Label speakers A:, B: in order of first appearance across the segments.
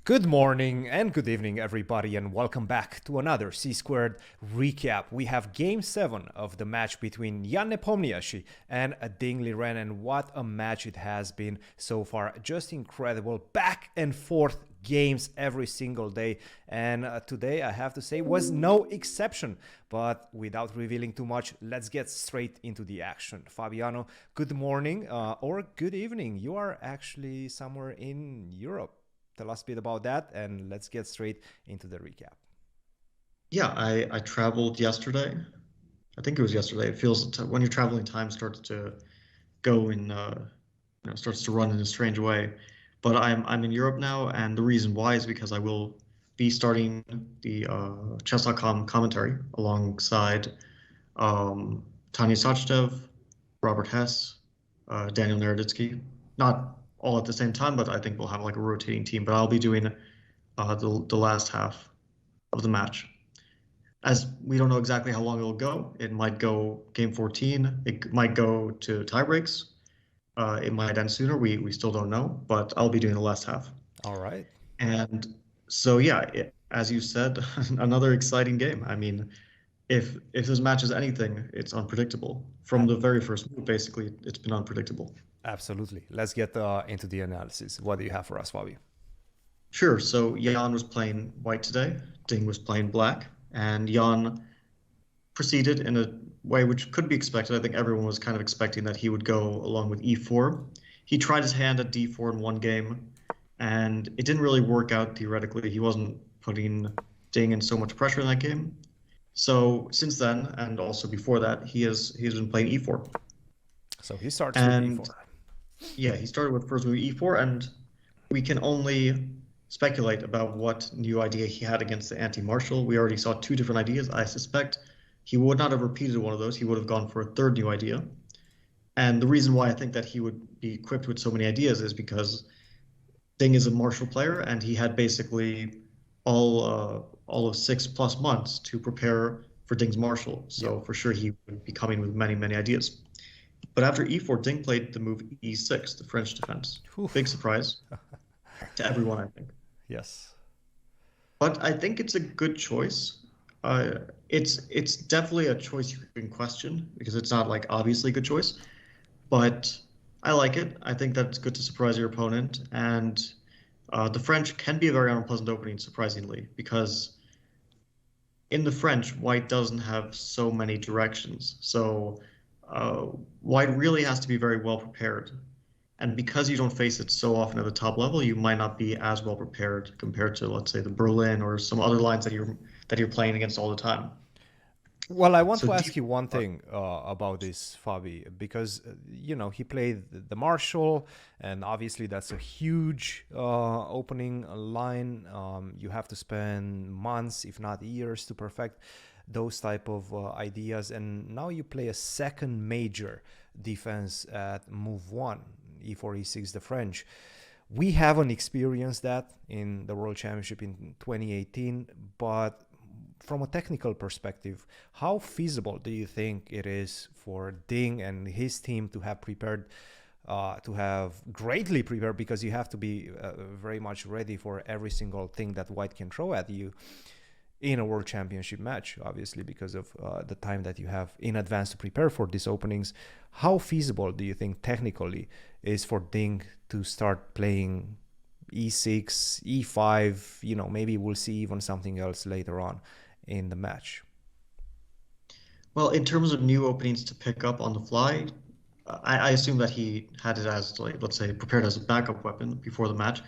A: Good morning and good evening, everybody, and welcome back to another C Squared recap. We have Game 7 of the match between Jan Nepomniachtchi and Ding Liren, and what a match it has been so far. Just incredible, back and forth games every single day, and today I have to say was no exception. But without revealing too much, let's get straight into the action. Fabiano, good morning or good evening. You are actually somewhere in Europe. Tell us a bit about that, and let's get straight into the recap.
B: Yeah, I traveled yesterday. I think it was yesterday. It feels when you're traveling, time starts to go in, starts to run in a strange way. But I'm in Europe now, and the reason why is because I will be starting the chess.com commentary alongside Tanya Sachdev, Robert Hess, Daniel Naroditsky. Not all at the same time, but I think we'll have like a rotating team. But I'll be doing the last half of the match. As we don't know exactly how long it'll go. It might go game 14. It might go to tie breaks. It might end sooner. We still don't know, but I'll be doing the last half.
A: All right.
B: And so yeah, as you said, another exciting game. I mean, if this match is anything, it's unpredictable. From the very first move, basically, it's been unpredictable.
A: Absolutely. Let's get into the analysis. What do you have for us, Fabi?
B: Sure. So Jan was playing white today. Ding was playing black, and Jan proceeded in a way which could be expected. I think everyone was kind of expecting that he would go along with e4. He tried his hand at d4 in one game, and it didn't really work out theoretically. He wasn't putting Ding in so much pressure in that game. So since then, and also before that, he's been playing e4.
A: So he starts
B: And
A: with e4.
B: yeah, he started with first move e4, and we can only speculate about what new idea he had against the anti-marshal. We already saw two different ideas. I suspect he would not have repeated one of those. He would have gone for a third new idea. And the reason why I think that he would be equipped with so many ideas is because Ding is a martial player, and he had basically all of 6+ months to prepare for Ding's martial. So for sure he would be coming with many, many ideas. But after e4, Ding played the move e6, the French defense.
A: Oof.
B: Big surprise to everyone, I think.
A: Yes.
B: But I think it's a good choice. It's definitely a choice you can question because it's not like obviously a good choice. But I like it. I think that it's good to surprise your opponent, and the French can be a very unpleasant opening, surprisingly, because in the French, white doesn't have so many directions. So white really has to be very well prepared. And because you don't face it so often at the top level, you might not be as well prepared compared to, let's say, the Berlin or some other lines that you're playing against all the time.
A: Well, I want
B: So
A: to ask you one thing about this, Fabi, because he played the Marshall, and obviously that's a huge opening line. You have to spend months, if not years, to perfect those type of ideas. And now you play a second major defense at move one, e4, e6, the French. We haven't experienced that in the World Championship in 2018, but from a technical perspective, how feasible do you think it is for Ding and his team to have prepared, to have greatly prepared, because you have to be very much ready for every single thing that white can throw at you in a World Championship match, obviously, because of the time that you have in advance to prepare for these openings. How feasible do you think technically is for Ding to start playing e6, e5? Maybe we'll see even something else later on in the match.
B: Well, in terms of new openings to pick up on the fly, I assume that he had it as, like, let's say, prepared as a backup weapon before the match.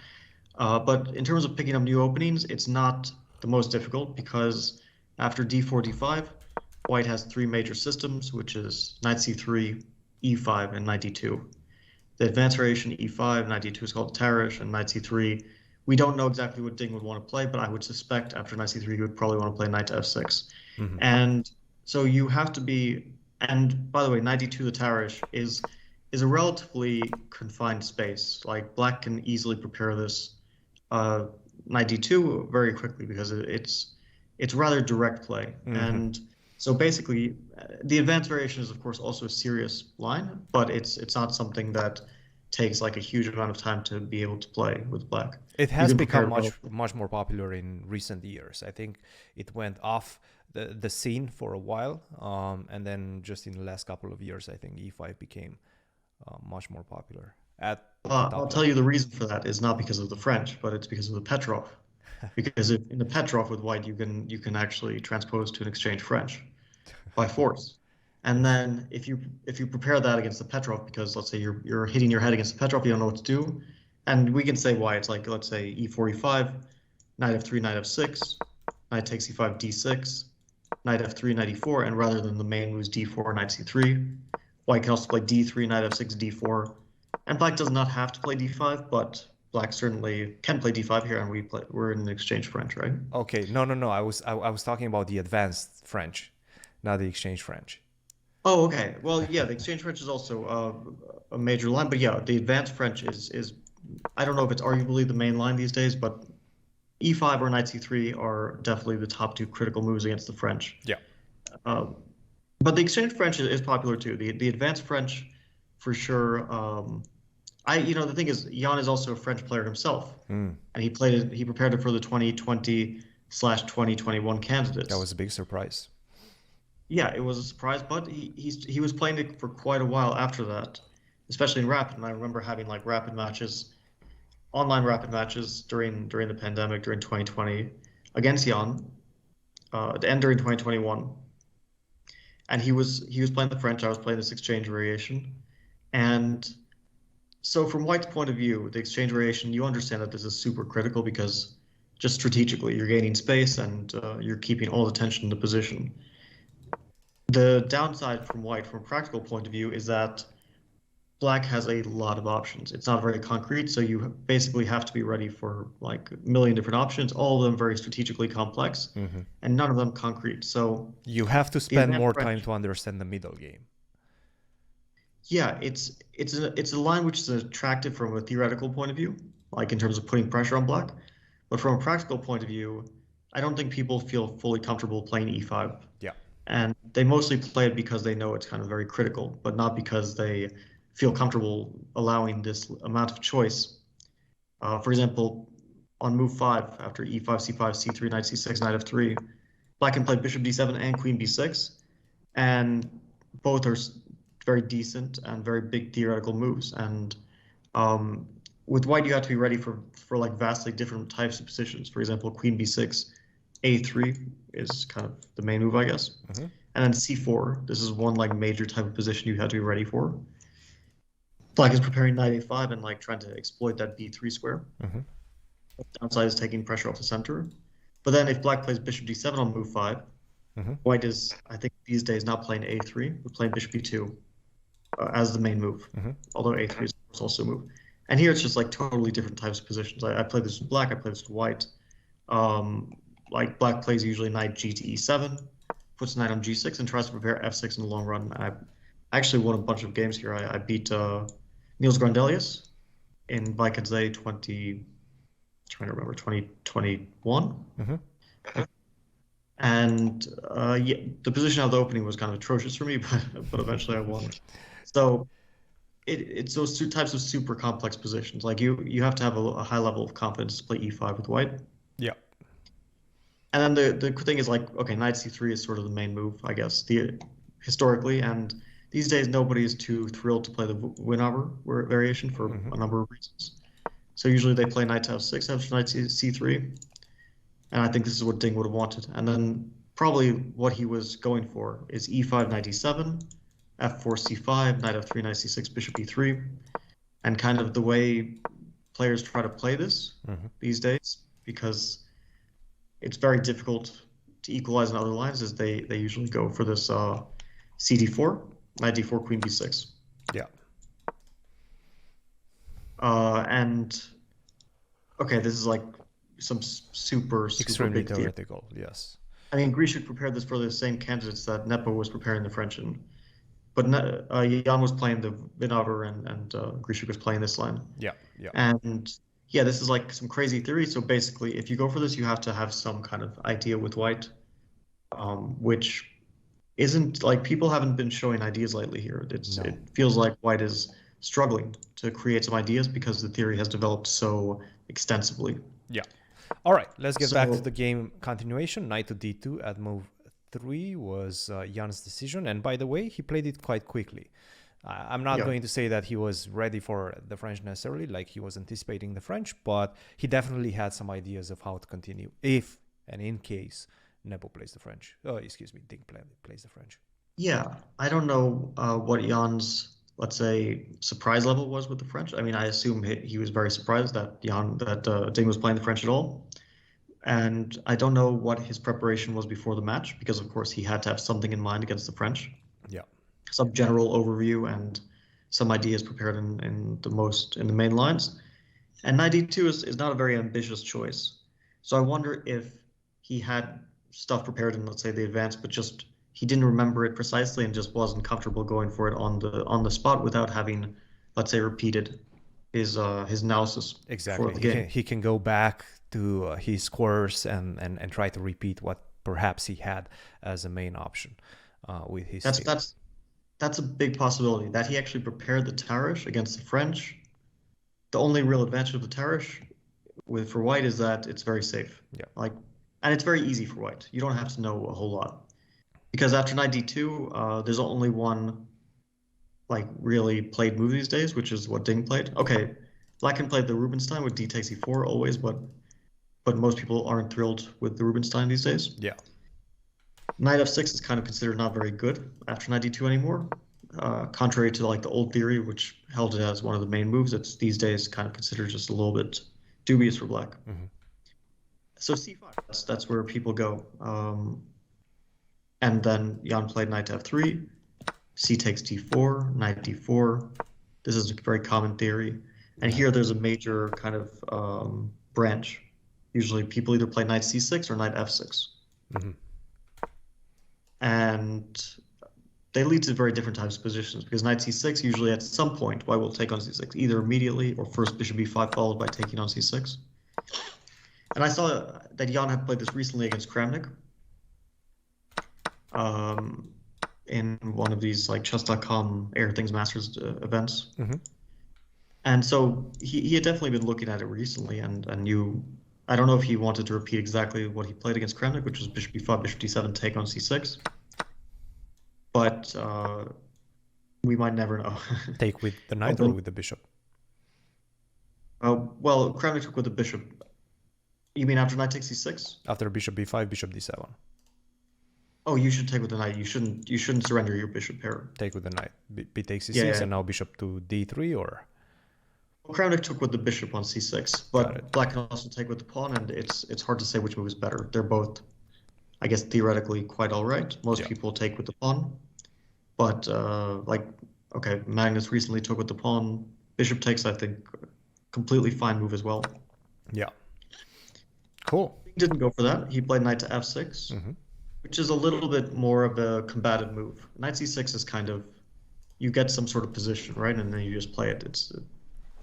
B: But in terms of picking up new openings, it's not the most difficult because after d4, d5, white has three major systems, which is knight c3, e5, and knight d2. The advanced variation e5, knight d2 is called Tarish, and knight c3. We don't know exactly what Ding would want to play, but I would suspect after knight c3, he would probably want to play knight to f6.
A: Mm-hmm.
B: And so you have to be, and by the way, knight d2, the Tarish, is a relatively confined space. Like black can easily prepare this knight d2 very quickly because it's rather direct play.
A: Mm-hmm.
B: And so basically, the advanced variation is of course also a serious line, but it's not something that takes like a huge amount of time to be able to play with black.
A: It
B: You
A: has
B: can
A: become
B: prepare
A: much more popular in recent years. I think it went off the scene for a while, and then just in the last couple of years, I think E5 became much more popular at the
B: I'll
A: top
B: tell you
A: level.
B: the reason for that is not because of the French, but it's because of the Petrov. Because if, in the Petrov with white, you can actually transpose to an exchange French by force. And
A: Yes.
B: then if you prepare that against the Petrov, because let's say you're hitting your head against the Petrov, you don't know what to do, and we can say why. It's like, let's say e4 e5, knight f3 knight f6, knight takes e5 d6, knight f3 knight e4, and rather than the main moves d4 knight c3, white can also play d3 knight f6 d4, and black does not have to play d5, but black certainly can play d5 here, and we're in an exchange French, right?
A: Okay, no. I was talking about the advanced French, not the exchange French.
B: Oh, okay. Well, yeah, the exchange French is also a major line, but yeah, the advanced French is I don't know if it's arguably the main line these days, but e5 or knight c3 are definitely the top two critical moves against the French.
A: Yeah.
B: Uh, but the exchange French is popular too. The advanced French, for sure. The thing is, Jan is also a French player himself,
A: Mm,
B: and he played it. He prepared it for the 2020/2021
A: that
B: candidates.
A: was a big surprise.
B: Yeah, it was a surprise, but he was playing it for quite a while after that, especially in rapid. And I remember having like rapid matches, online rapid matches during the pandemic, during 2020 against Jan, and during 2021. And he was playing the French, I was playing this exchange variation. And so from White's point of view, the exchange variation, you understand that this is super critical because just strategically, you're gaining space and you're keeping all the tension in the position. The downside from White, from a practical point of view, is that Black has a lot of options. It's not very concrete, so you basically have to be ready for like a million different options, all of them very strategically complex,
A: Hmm.
B: and none of them concrete. So
A: You have to
B: the
A: spend
B: advanced
A: more time
B: French,
A: to understand the middle game.
B: yeah, it's a line which is attractive from a theoretical point of view, like in terms of putting pressure on Black. But from a practical point of view, I don't think people feel fully comfortable playing e5.
A: Yeah.
B: And they mostly play it because they know it's kind of very critical, but not because they feel comfortable allowing this amount of choice. For example, on move 5, after e5, c5, c3, knight c6, knight f3, black can play bishop d7 and queen b6, and both are very decent and very big theoretical moves. And um, with white, you have to be ready for like vastly different types of positions. For example, queen b6, a3 is kind of the main move, I guess.
A: Hmm.
B: And then c4, this is one like major type of position you have to be ready for. Black is preparing knight a5 and like trying to exploit that b3 square.
A: Hmm.
B: Downside is taking pressure off the center. But then if black plays bishop d7 on move 5,
A: Hmm.
B: white is, I think these days, not playing a3. We're playing bishop b2 as the main move,
A: Hmm.
B: although a3 is also a move. And here it's just like totally different types of positions. I play this with black, I play this with white. Like black plays usually knight g to e7, puts knight on g6, and tries to prepare f6 in the long run. I actually won a bunch of games here. I beat Niels Grandelius in Vikings 20, trying to remember, 2021.
A: Hmm.
B: And yeah, the position of the opening was kind of atrocious for me, but eventually I won. So it's those two types of super complex positions. Like you have to have a high level of confidence to play e5 with white.
A: Yeah.
B: And then the thing is like, okay, knight c3 is sort of the main move, I guess, historically. And these days, nobody is too thrilled to play the win-over variation for
A: Hmm.
B: a number of reasons. So usually they play knight to f6 after knight c3. And I think this is what Ding would have wanted. And then probably what he was going for is e5, knight e7, f4, c5, knight f3, knight c6, bishop e3. And kind of the way players try to play this
A: Hmm.
B: these days, because it's very difficult to equalize in other lines, is they usually go for this cd4, knight d4, queen b6.
A: Yeah.
B: And okay, this is like some super
A: Extremely
B: big theory.
A: theoretical. Yes.
B: I mean, Grishuk prepared this for the same candidates that Nepo was preparing the French in. But Jan was playing the Vinover and Grishuk was playing this line.
A: Yeah. Yeah.
B: And yeah, this is like some crazy theory. So basically, if you go for this, you have to have some kind of idea with white, which isn't like people haven't been showing ideas lately here.
A: No.
B: It feels like white is struggling to create some ideas because the theory has developed so extensively.
A: Yeah. All right, let's get back to
B: So
A: the game continuation. Knight to d2 at move 3 was Jan's decision. And by the way, he played it quite quickly. I'm not
B: yeah,
A: going to say that he was ready for the French necessarily, like he was anticipating the French, but he definitely had some ideas of how to continue if and in case Nepo plays the French. Oh, excuse me, Ding plays the French.
B: yeah, I don't know what Jan's, let's say, surprise level was with the French. I mean, I assume he was very surprised that Ding was playing the French at all. And I don't know what his preparation was before the match, because of course he had to have something in mind against the French.
A: Yeah.
B: Some general overview and some ideas prepared in the main lines. And knight d2 is not a very ambitious choice. So I wonder if he had stuff prepared in, let's say, the advance, but just he didn't remember it precisely and just wasn't comfortable going for it on the spot without having, let's say, repeated his analysis for
A: Exactly.
B: the game.
A: He can go back to his course and try to repeat what perhaps he had as a main option with his team.
B: That's a big possibility that he actually prepared the Tarish against the French. The only real advantage of the Tarish for white is that it's very safe.
A: Yeah.
B: And it's very easy for white. You don't have to know a whole lot. Because after knight d2, there's only one really played move these days, which is what Ding played. Okay, black can play the Rubinstein with d takes e4 always, but most people aren't thrilled with the Rubinstein these days.
A: Yeah.
B: Knight f6 is kind of considered not very good after knight d2 anymore. Contrary to the old theory, which held it as one of the main moves, it's these days kind of considered just a little bit dubious for black.
A: Mm-hmm.
B: So c5, that's where people go. And then Jan played knight to f3, c takes d4, knight d4. This is a very common theory. And here there's a major kind of branch. Usually people either play knight c6 or knight f6.
A: Mm-hmm.
B: And they lead to very different types of positions, because knight c6 usually at some point white will take on c6, either immediately or first bishop b5 followed by taking on c6. And I saw that Jan had played this recently against Kramnik in one of these chess.com Air Things Masters events.
A: Mm-hmm.
B: And so he had definitely been looking at it recently and knew. I don't know if he wanted to repeat exactly what he played against Kramnik, which was bishop b5, bishop d7, take on c6. But we might never know.
A: Take with the knight or with the bishop?
B: Well, Kramnik took with the bishop. You mean after knight takes c6?
A: After bishop b5, bishop d7.
B: Oh, you should take with the knight. You shouldn't surrender your bishop pair.
A: Take with the knight. B takes c6 and now bishop to d3, or?
B: Well, Kramnik took with the bishop on c6, but black can also take with the pawn, and it's hard to say which move is better. They're both, I guess, theoretically quite all right. Most people take with the pawn, but okay, Magnus recently took with the pawn. Bishop takes, I think, completely fine move as well.
A: Yeah. Cool.
B: He didn't go for that. He played knight to f6, which is a little bit more of a combative move. Knight c6 is kind of, you get some sort of position, right? And then you just play it.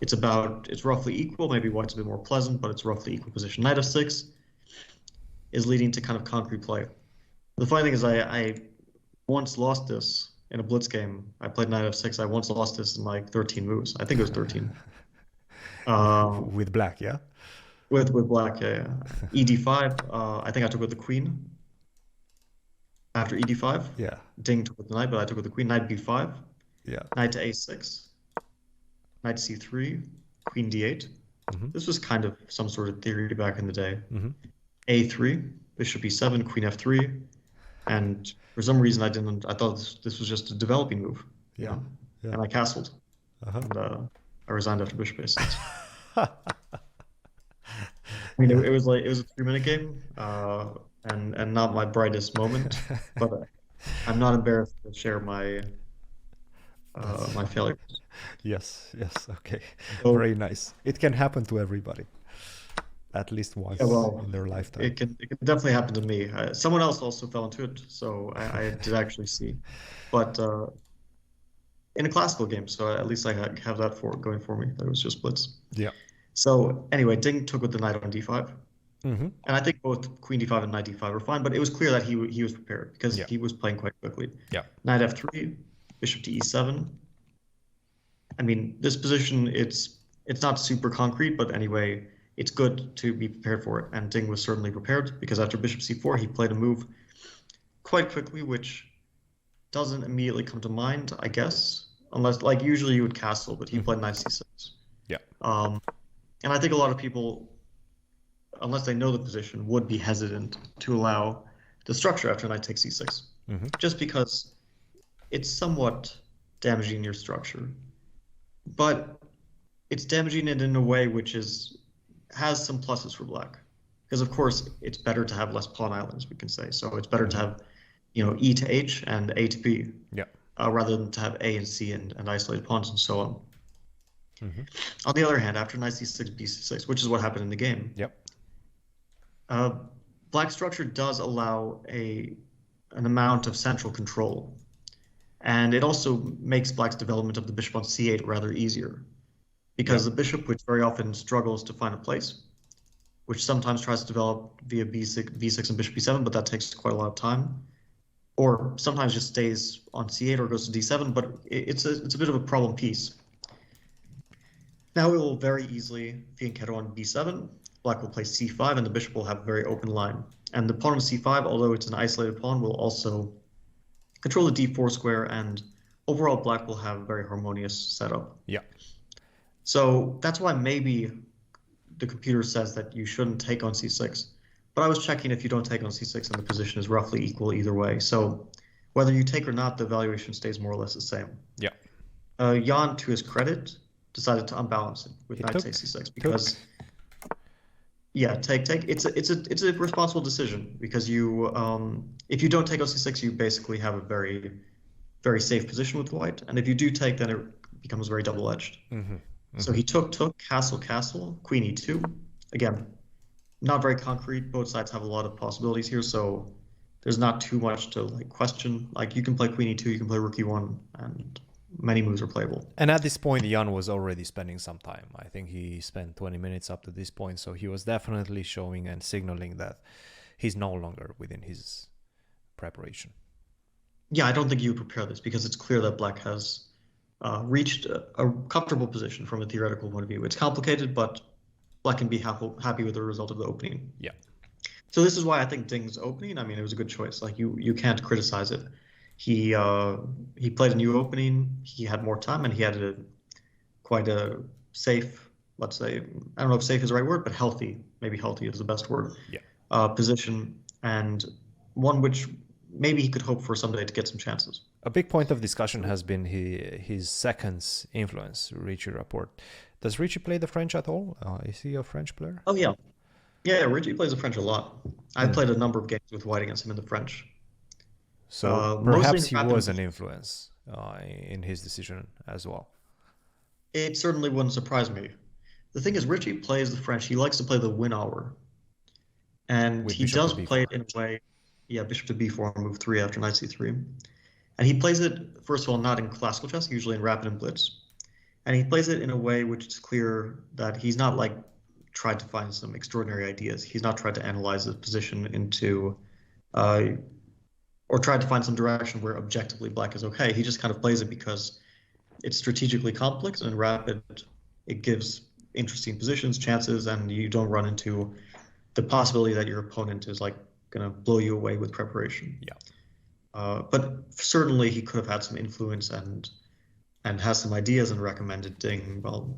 B: It's roughly equal. Maybe white's a bit more pleasant, but it's roughly equal position. Knight f6 is leading to kind of concrete play. The funny thing is I once lost this in a blitz game. I played knight f6. I once lost this in 13 moves. I think it was 13.
A: With black, yeah?
B: With black, yeah. ed5, I think I took with the queen. After ed5,
A: yeah.
B: Ding took with the knight, but I took with the queen. Knight b5,
A: yeah.
B: Knight to a6, knight c3, queen d8. This was kind of some sort of theory back in the day. a3, bishop e7, queen f3, and for some reason I thought this was just a developing move.
A: Yeah.
B: And I castled. And I resigned after bishop a6. I mean, it was a 3-minute game, and not my brightest moment, but I'm not embarrassed to share my my failures.
A: Yes, okay. So, very nice. It can happen to everybody, at least once in their lifetime.
B: It can definitely happen to me. Someone else also fell into it, so I did actually see. But in a classical game, so at least I have that going for me. That was just blitz.
A: Yeah.
B: So anyway, Ding took with the knight on d5. And I think both queen d5 and knight d5 were fine, but it was clear that he was prepared because he was playing quite quickly.
A: Yeah.
B: Knight f3, bishop to e7, I mean, this position, it's not super concrete, but anyway, it's good to be prepared for it. And Ding was certainly prepared because after bishop c4, he played a move quite quickly, which doesn't immediately come to mind, I guess, unless like usually you would castle, but he played knight c6.
A: Yeah.
B: And I think a lot of people, unless they know the position, would be hesitant to allow the structure after knight takes c6, just because it's somewhat damaging your structure. But it's damaging it in a way which has some pluses for black. Because of course it's better to have less pawn islands, we can say. So it's better to have, E to H and A to B, rather than to have A and C and isolated pawns and so on. On the other hand, after knight c6, b6, which is what happened in the game, black structure does allow an amount of central control. And it also makes black's development of the bishop on c8 rather easier, because the bishop, which very often struggles to find a place, which sometimes tries to develop via b6 and bishop b7, but that takes quite a lot of time, or sometimes just stays on c8 or goes to d7, but it's a bit of a problem piece. Now it will very easily fianchetto on b7, black will play c5, and the bishop will have a very open line. And the pawn on c5, although it's an isolated pawn, will also control the d4 square, and overall black will have a very harmonious setup. So that's why maybe the computer says that you shouldn't take on c6. But I was checking, if you don't take on c6, and the position is roughly equal either way. So whether you take or not, the valuation stays more or less the same. Jan, to his credit, decided to unbalance it with knight takes c6 because take. It's a responsible decision, because you if you don't take on c6, you basically have a very, very safe position with white, and if you do take, then it becomes very double-edged. So he took, castle, queen e2. Again, not very concrete. Both sides have a lot of possibilities here, so there's not too much to question. Like, you can play queen e2, you can play rook e1, and many moves are playable.
A: And at this point, Jan was already spending some time. I think he spent 20 minutes up to this point, so he was definitely showing and signaling that he's no longer within his preparation.
B: Yeah, I don't think you would prepare this, because it's clear that black has reached a comfortable position from a theoretical point of view. It's complicated, but black can be happy with the result of the opening. So this is why I think Ding's opening, I mean, it was a good choice. Like, you can't criticize it. He played a new opening. He had more time, and he had quite a safe, let's say, I don't know if safe is the right word, but healthy. Maybe healthy is the best word. Position, and one which maybe he could hope for someday to get some chances.
A: A big point of discussion has been his second's influence, Richie Rapport. Does Richie play the French at all? Is he a French player?
B: Oh, yeah. Yeah, Richie plays the French a lot. I played a number of games with white against him in the French.
A: So perhaps he was an influence in his decision as well.
B: It certainly wouldn't surprise me. The thing is, Richie plays the French. He likes to play the win hour. And he does play it in a way, bishop to b4, move 3 after knight c3. And he plays it, first of all, not in classical chess, usually in rapid and blitz. And he plays it in a way which is clear that he's not tried to find some extraordinary ideas. He's not tried to analyze the position into, or tried to find some direction where objectively black is okay. He just kind of plays it because it's strategically complex and rapid. It gives interesting positions, chances, and you don't run into the possibility that your opponent is going to blow you away with preparation. But certainly he could have had some influence and has some ideas and recommended Ding, well,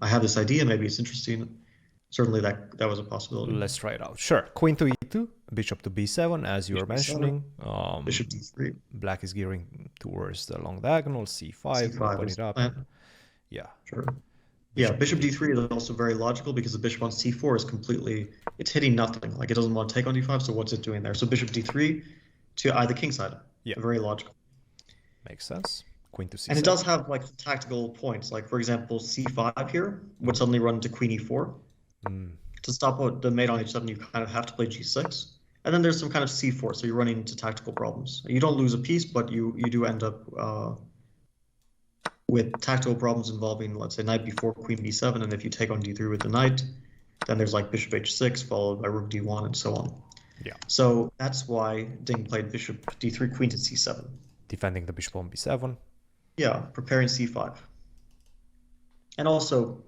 B: I have this idea, maybe it's interesting. Certainly that was a possibility.
A: Let's try it out. Sure. Queen to e2, bishop to b7, as you were mentioning.
B: Bishop d3.
A: Black is gearing towards the long diagonal, c5, open it up.
B: Sure. Bishop d3 is also very logical, because the bishop on c4 is it's hitting nothing. It doesn't want to take on d5, so what's it doing there? So bishop d3 to either king side. Very logical.
A: Makes sense. Queen to c7.
B: And it does have tactical points. For example, c5 here would suddenly run into queen e4. To stop the mate on h7, you kind of have to play g6. And then there's some kind of c4, so you're running into tactical problems. You don't lose a piece, but you do end up with tactical problems involving, let's say, knight b4, queen b7, and if you take on d3 with the knight, then there's bishop h6 followed by rook d1 and so on. So that's why Ding played bishop d3, queen to c7.
A: Defending the bishop on b7.
B: Preparing c5. and also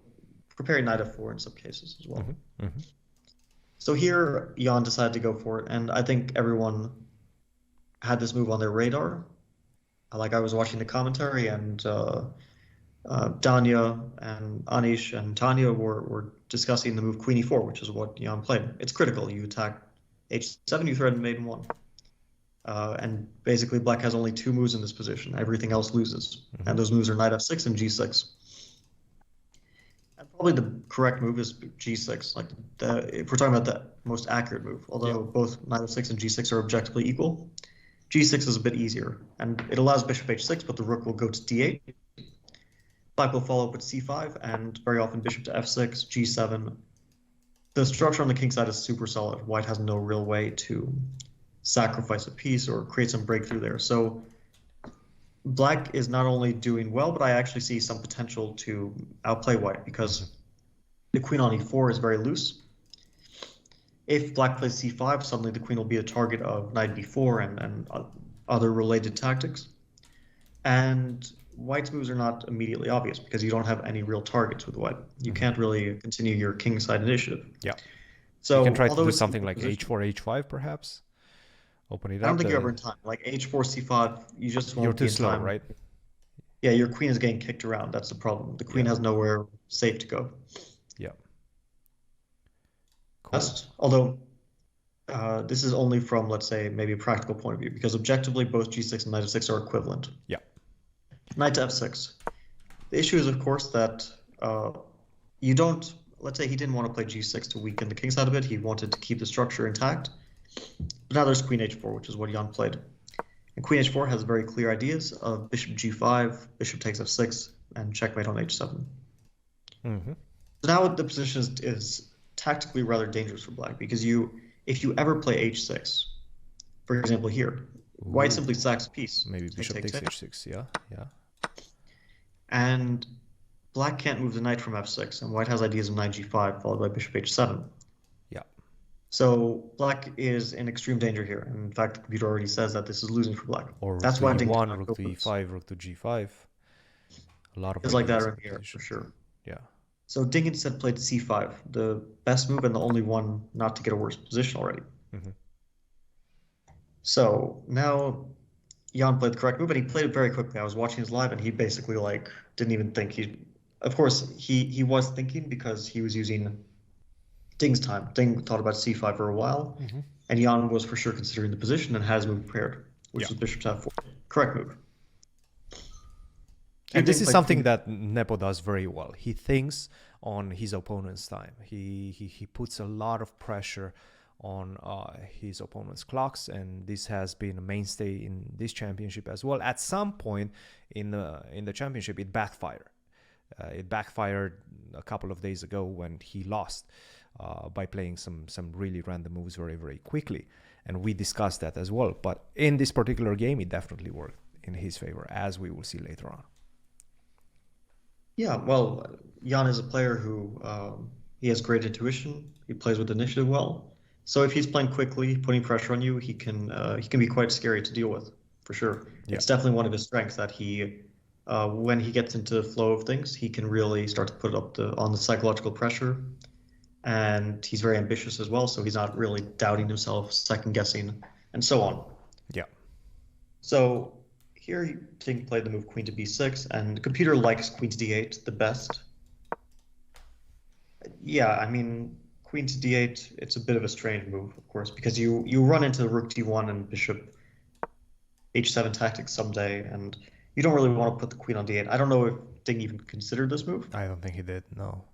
B: preparing knight f4 in some cases as well.
A: Mm-hmm. Mm-hmm.
B: So here, Jan decided to go for it, and I think everyone had this move on their radar. Like I was watching the commentary, and Danya and Anish and Tanya were discussing the move Queen e4, which is what Jan played. It's critical. You attack h7, you threaten mate in 1. And basically, black has only 2 moves in this position. Everything else loses.
A: Mm-hmm.
B: And those moves are knight f6 and g6. And probably the correct move is g6. Like if we're talking about the most accurate move, although both knight f6 and g6 are objectively equal, g6 is a bit easier. And it allows bishop h6, but the rook will go to d8. Black will follow up with c5, and very often bishop to f6, g7. The structure on the king side is super solid. White has no real way to sacrifice a piece or create some breakthrough there. So black is not only doing well, but I actually see some potential to outplay white because the queen on e4 is very loose. If black plays c5, suddenly the queen will be a target of knight b4 and other related tactics. And white's moves are not immediately obvious because you don't have any real targets with white. You can't really continue your king side initiative.
A: Yeah.
B: So
A: you can try to
B: although
A: do
B: it's
A: something
B: equal
A: like
B: position,
A: h4, h5, perhaps. Open it
B: I don't
A: up.
B: think you're ever in time. Like h4, c5, you just won't
A: You're
B: be
A: too
B: in
A: slow,
B: time.
A: right?
B: Yeah, your queen is getting kicked around. That's the problem. The queen has nowhere safe to go.
A: Yeah. Cool.
B: Best, although this is only from, let's say, maybe a practical point of view, because objectively both g6 and knight f6 are equivalent.
A: Yeah.
B: Knight to f6. The issue is, of course, that you don't, let's say he didn't want to play g6 to weaken the king side a bit. He wanted to keep the structure intact. But now there's queen h4, which is what Jan played. And queen h4 has very clear ideas of bishop g5, bishop takes f6, and checkmate on h7.
A: Mm-hmm.
B: So now the position is tactically rather dangerous for black because if you ever play h6, for example here, white simply sacks a piece.
A: Maybe bishop takes h6, yeah.
B: And black can't move the knight from f6, and white has ideas of knight g5 followed by bishop h7.
A: Yeah.
B: So black is in extreme danger here. And in fact, the computer already says that this is losing for black.
A: Or
B: that's why
A: rook to e1, rook to e5, rook to g5. A lot of
B: things like that are in the air for sure.
A: Yeah.
B: So Ding instead played c5, the best move and the only one not to get a worse position already.
A: Mm-hmm.
B: So now Jan played the correct move, and he played it very quickly. I was watching his live, and he basically didn't even think. Of course, he was thinking because he was using Ding's time. Ding thought about c5 for a while, and Jan was for sure considering the position and has move prepared, which was bishop to f4. Correct move.
A: And this is something that Nepo does very well. He thinks on his opponent's time. He puts a lot of pressure on his opponent's clocks, and this has been a mainstay in this championship as well. At some point in the championship, it backfired. It backfired a couple of days ago when he lost by playing some really random moves very, very quickly. And we discussed that as well. But in this particular game, it definitely worked in his favor, as we will see later on.
B: Yeah, well, Jan is a player who he has great intuition. He plays with initiative well. So if he's playing quickly, putting pressure on you, he can be quite scary to deal with, for sure. Yeah. It's definitely one of his strengths that he, when he gets into the flow of things, he can really start to put up on the psychological pressure. And he's very ambitious as well, so he's not really doubting himself, second guessing, and so on.
A: Yeah.
B: So here Ding played the move queen to b6, and the computer likes queen to d8 the best. Yeah, I mean, queen to d8, it's a bit of a strange move, of course, because you run into rook d1 and bishop h7 tactics someday, and you don't really want to put the queen on d8. I don't know if Ding even considered this move.
A: I don't think he did, no.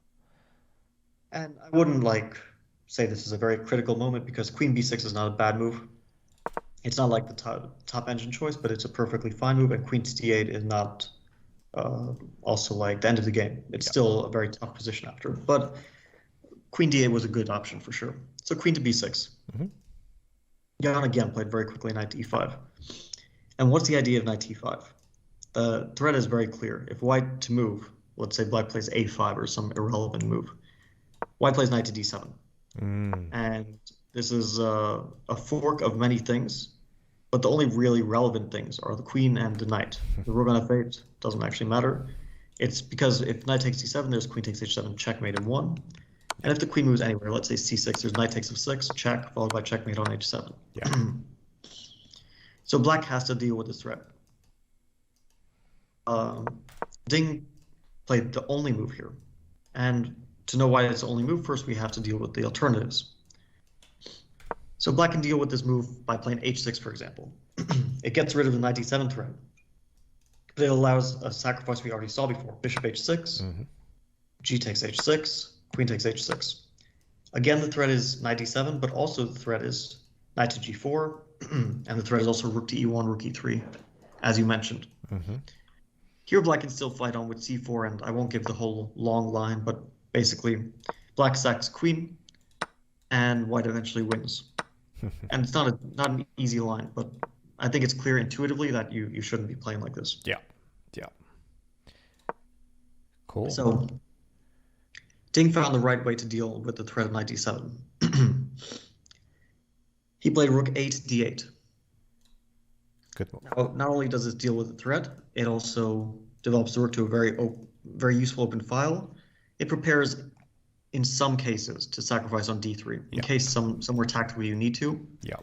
B: And I wouldn't say this is a very critical moment because queen b6 is not a bad move. It's not like the top engine choice, but it's a perfectly fine move, and queen to d8 is not also like the end of the game. It's still a very tough position after. But queen d8 was a good option for sure. So queen to b6. Jan again played very quickly knight to e5. And what's the idea of knight to e5? The threat is very clear. If white to move, let's say black plays a5 or some irrelevant move, white plays knight to d7. And this is a fork of many things, but the only really relevant things are the queen and the knight. The rook on f8 doesn't actually matter. It's because if knight takes d7, there's queen takes h7, checkmate in 1. And if the queen moves anywhere, let's say c6, there's knight takes f6, check, followed by checkmate on h7.
A: Yeah.
B: So black has to deal with this threat. Ding played the only move here. And to know why it's the only move, first we have to deal with the alternatives. So black can deal with this move by playing h6, for example. It gets rid of the knight d7 threat, but it allows a sacrifice we already saw before. Bishop h6, g takes h6, queen takes h6. Again, the threat is knight d7, but also the threat is knight to g4, and the threat is also rook to e1, rook e3, as you mentioned. Here, black can still fight on with c4, and I won't give the whole long line, but basically, black sacks queen, and white eventually wins. And it's not an easy line, but I think it's clear intuitively that you shouldn't be playing like this.
A: Yeah. Cool.
B: So Ding found the right way to deal with the threat of knight d7. He played rook 8 d8.
A: Good move.
B: Now, not only does this deal with the threat, it also develops the rook to a very useful open file. It prepares, in some cases, to sacrifice on d3 in case somewhere tactically you need to.
A: Yeah.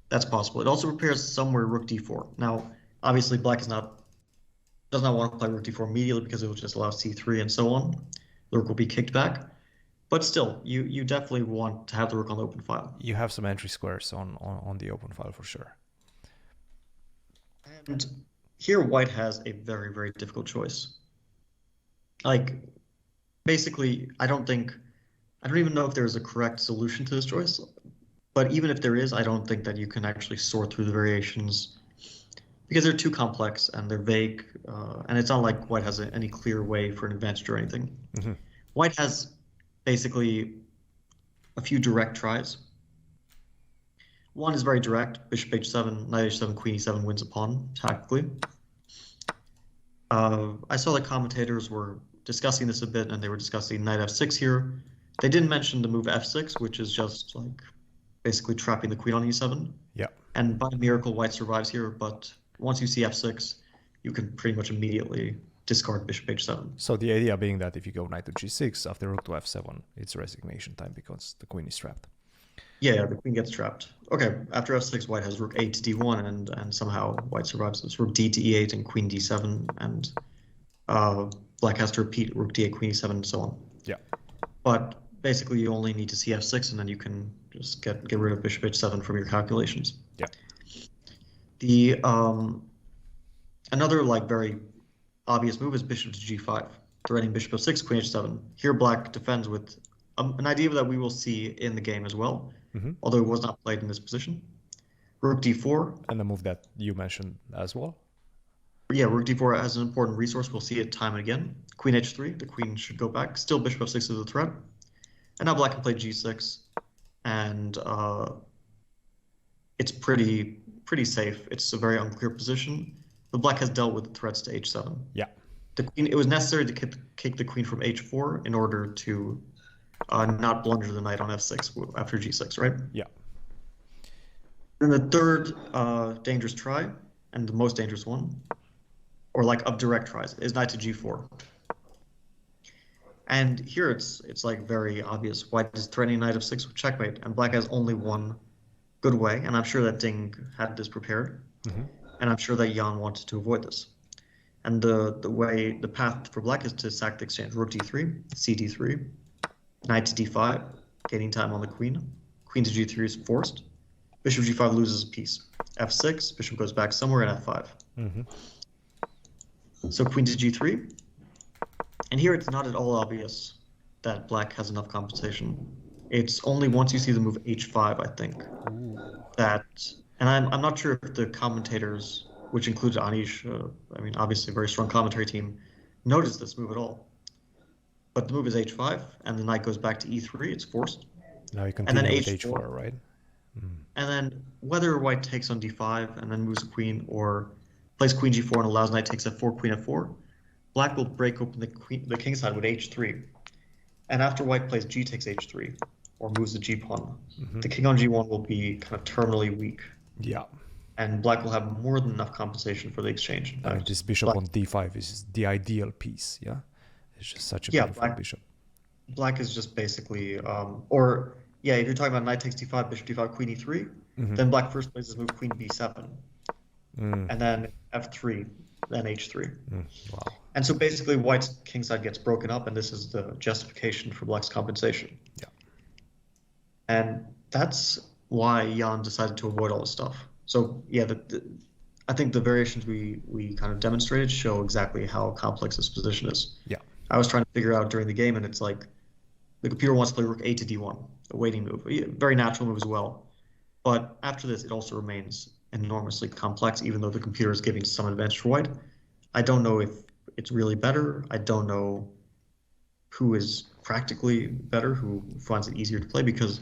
B: That's possible. It also prepares somewhere rook d4. Now, obviously, black does not want to play rook d4 immediately because it will just allow c3 and so on. The rook will be kicked back. But still, you definitely want to have the rook on the open file.
A: You have some entry squares on the open file for sure.
B: And here white has a very, very difficult choice. Like, basically, I don't even know if there's a correct solution to this choice. But even if there is, I don't think that you can actually sort through the variations because they're too complex and they're vague. And it's not like white has any clear way for an advantage or anything. White has basically a few direct tries. One is very direct, bishop h7, knight h7, queen e7 wins a pawn, tactically. I saw the commentators were discussing this a bit, and they were discussing knight f6 here. They didn't mention the move f6, which is just like basically trapping the queen on e7.
A: Yeah.
B: And by miracle, white survives here, but once you see f6, you can pretty much immediately discard bishop h7.
A: So the idea being that if you go knight to g6 after rook to f7, it's resignation time because the queen is trapped.
B: Yeah, the queen gets trapped. Okay, after f6, white has rook 8 to d1, and somehow white survives. It's rook d to e8 and queen d7, and black has to repeat rook d8, queen e7, and so on.
A: Yeah.
B: But basically, you only need to see f6, and then you can just get rid of bishop h7 from your calculations.
A: Yeah.
B: The another like very obvious move is bishop to g5, threatening bishop f6, queen h7. Here, black defends with an idea that we will see in the game as well, although it was not played in this position. Rook d4.
A: And the move that you mentioned as well.
B: Yeah, rook d4 as an important resource. We'll see it time and again. Queen h3. The queen should go back. Still bishop f6 is a threat. And now black can play g6. And it's pretty safe. It's a very unclear position. But black has dealt with the threats to h7.
A: Yeah.
B: The queen. It was necessary to kick the queen from h4 in order to not blunder the knight on f6 after g6, right?
A: Yeah.
B: Then the third dangerous try, and the most dangerous one, or like of direct tries, is knight to g4. And here it's like very obvious. White is threatening knight f6 with checkmate, and black has only one good way, and I'm sure that Ding had this prepared, and I'm sure that Jan wanted to avoid this. And the path for black is to sack the exchange. Rook d3, c d3, knight to d5, gaining time on the queen. Queen to g3 is forced. Bishop g5 loses a piece. f6, bishop goes back somewhere, and f5. So queen to g3. And here it's not at all obvious that black has enough compensation. It's only once you see the move h5, I think, that... And I'm not sure if the commentators, which included Anish, I mean, obviously a very strong commentary team, noticed this move at all. But the move is h5, and the knight goes back to e3. It's forced.
A: Now you continue with h4, right?
B: And then whether white takes on d5 and then moves the queen, or plays queen g4 and allows knight takes f4, queen f4, black will break open the king side with h3. And after white plays g takes h3, or moves the g pawn, the king on g1 will be kind of terminally weak.
A: Yeah.
B: and black will have more than enough compensation for the exchange. In
A: I mean,
B: fact,
A: this bishop
B: black,
A: on d5 is the ideal piece, yeah? It's just such a
B: yeah,
A: beautiful bishop.
B: black is just basically, or yeah, if you're talking about knight takes d5, bishop d5, queen e3, then black first plays this move queen b7, and then f3, then h3.
A: Wow.
B: And so basically white's kingside gets broken up, and this is the justification for black's compensation.
A: Yeah.
B: And that's why Jan decided to avoid all this stuff. So yeah, I think the variations we kind of demonstrated show exactly how complex this position is.
A: Yeah.
B: I was trying to figure out during the game, and it's like the computer wants to play rook a to d1, a waiting move, a very natural move as well. But after this, it also remains enormously complex, even though the computer is giving some advantage for white. I don't know if it's really better. I don't know who is practically better, who finds it easier to play, because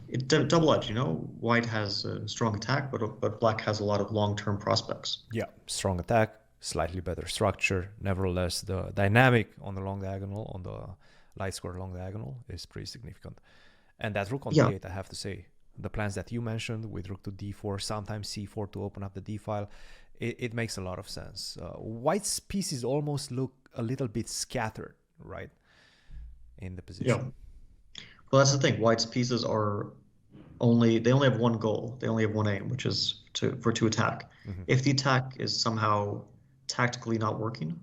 B: it's double-edged, you know? White has a strong attack, but black has a lot of long-term prospects.
A: Yeah, strong attack, slightly better structure. Nevertheless, the dynamic on the long diagonal, on the light square long diagonal, is pretty significant. And that rook on d8, I have to say, the plans that you mentioned with rook to d4, sometimes c4 to open up the d file, it makes a lot of sense. White's pieces almost look a little bit scattered, right, in the position.
B: Yeah. Well, that's the thing. White's pieces are they only have one goal. They only have one aim, which is to attack. If the attack is somehow tactically not working,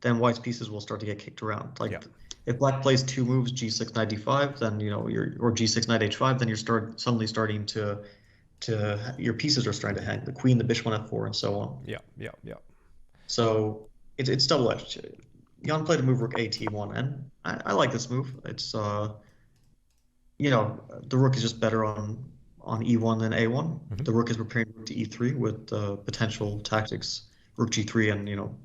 B: then white's pieces will start to get kicked around. Like if black plays two moves, g6 knight d5, then or g6 knight h5, then you're suddenly starting to your pieces are starting to hang. The queen, the bishop on f4, and so on.
A: Yeah.
B: So it's double-edged. Jan played a move rook a t1, and I like this move. It's the rook is just better on e1 than a1. The rook is preparing rook to e3 with potential tactics, rook g3, and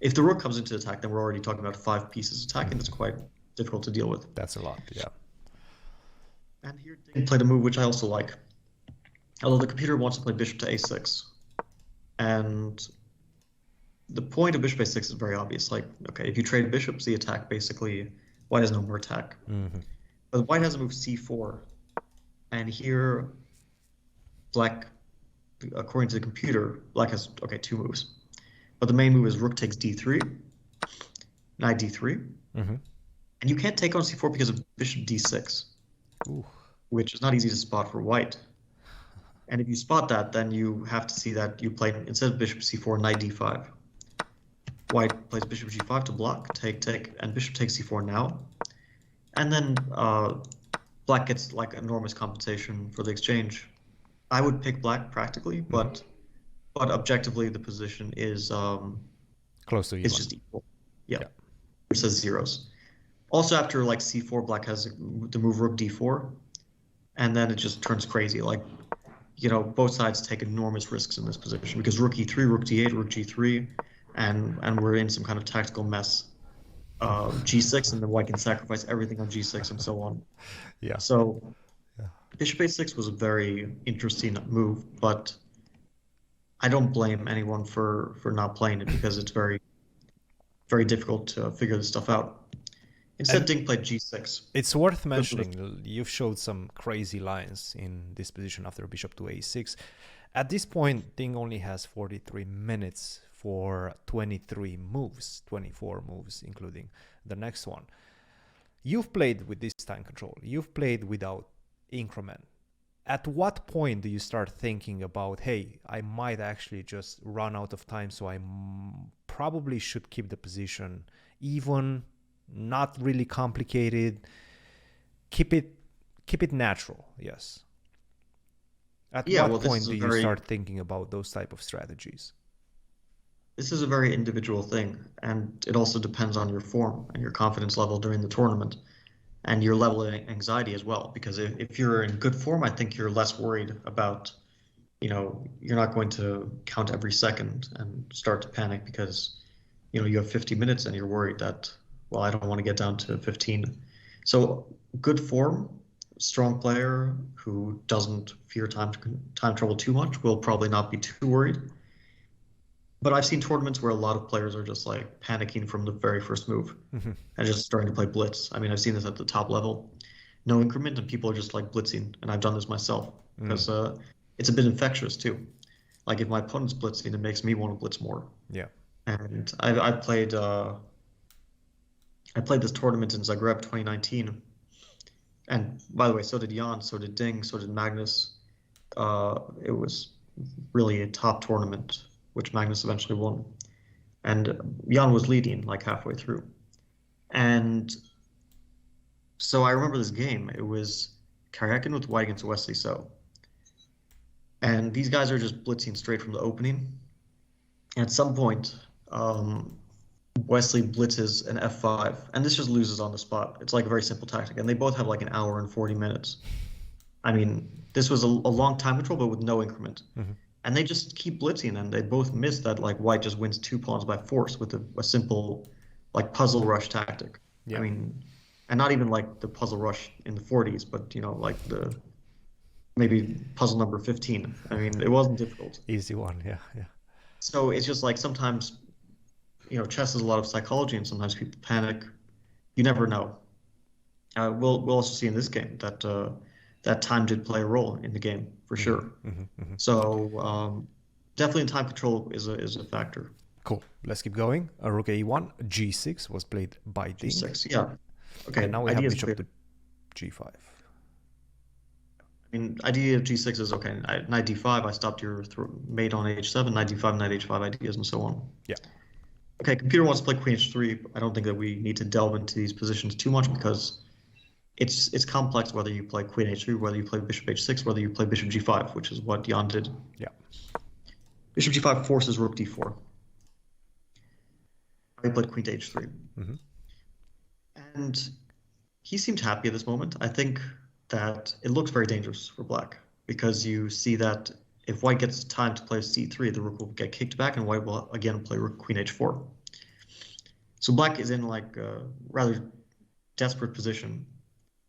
B: if the rook comes into attack, then we're already talking about 5 pieces attacking. That's quite difficult to deal with.
A: That's a lot, yeah.
B: And here Ding played a move which I also like. Although the computer wants to play bishop to a6. And the point of bishop a6 is very obvious. Like, okay, if you trade bishops, the attack basically, white has no more attack. But white has a move c4. And here, black, according to the computer, black has, 2 moves. But the main move is rook takes d3, knight d3. And you can't take on c4 because of bishop d6, which is not easy to spot for white. And if you spot that, then you have to see that you play, instead of bishop c4, knight d5. White plays bishop g5 to block, take, and bishop takes c4 now. And then black gets like enormous compensation for the exchange. I would pick black practically, but objectively the position is
A: close to even.
B: It's just equal. Yeah. It says zeros. Also after like c4, black has the move rook d4, and then it just turns crazy. Like, both sides take enormous risks in this position because rook e3, rook d8, rook g3, and we're in some kind of tactical mess. G6, and then white can sacrifice everything on g6 and so on.
A: Yeah.
B: So bishop a6 was a very interesting move, but I don't blame anyone for not playing it because it's very, very difficult to figure this stuff out. Instead, Ding played g6.
A: It's worth mentioning, you've showed some crazy lines in this position after bishop to a6. At this point, Ding only has 43 minutes for 23 moves, 24 moves, including the next one. You've played with this time control. You've played without increment. At what point do you start thinking about, hey, I might actually just run out of time, so I probably should keep the position even, not really complicated, keep it natural? Yes. At what point do you start thinking about those type of strategies?
B: This is a very individual thing, and it also depends on your form and your confidence level during the tournament and your level of anxiety as well. Because if you're in good form, I think you're less worried about, you're not going to count every second and start to panic because, you have 50 minutes and you're worried that, well, I don't want to get down to 15. So good form, strong player who doesn't fear time trouble too much will probably not be too worried. But I've seen tournaments where a lot of players are just like panicking from the very first move and just starting to play blitz. I mean, I've seen this at the top level, no increment, and people are just like blitzing. And I've done this myself because it's a bit infectious too. Like if my opponent's blitzing, it makes me want to blitz more.
A: Yeah.
B: And I played this tournament in Zagreb 2019. And by the way, so did Jan, so did Ding, so did Magnus. It was really a top tournament, which Magnus eventually won. And Jan was leading like halfway through. And so I remember this game. It was Karyakin with white against Wesley So. And these guys are just blitzing straight from the opening. And at some point, Wesley blitzes an F5, and this just loses on the spot. It's like a very simple tactic, and they both have like an hour and 40 minutes. I mean, this was a long time control, but with no increment.
A: Mm-hmm.
B: And they just keep blitzing, and they both miss that like white just wins 2 pawns by force with a simple like puzzle rush tactic.
A: Yeah.
B: I mean, and not even like the puzzle rush in the 40s, but like the maybe puzzle number 15. I mean, it wasn't difficult.
A: Easy one, yeah.
B: So it's just like sometimes, chess is a lot of psychology, and sometimes people panic. You never know. We'll also see in this game that that time did play a role in the game for sure.
A: Mm-hmm.
B: So definitely time control is a factor.
A: Cool. Let's keep going. Rook A1, G6 was played by Ding.
B: G6, yeah. Okay.
A: And now we have bishop to G5.
B: I mean, idea of G6 is okay. Knight D5, I stopped your mate on H7, Knight D5, Knight H5 ideas, and so on.
A: Yeah.
B: Okay, computer wants to play Queen H3. I don't think that we need to delve into these positions too much because it's complex whether you play Queen H3, whether you play Bishop H6, whether you play Bishop G5, which is what Jan did.
A: Yeah.
B: Bishop G5 forces Rook D4. I played Queen to H3.
A: Mm-hmm.
B: And he seemed happy at this moment. I think that it looks very dangerous for black because you see that if white gets time to play C3, the rook will get kicked back and white will again play rook Queen H4. So black is in like a rather desperate position.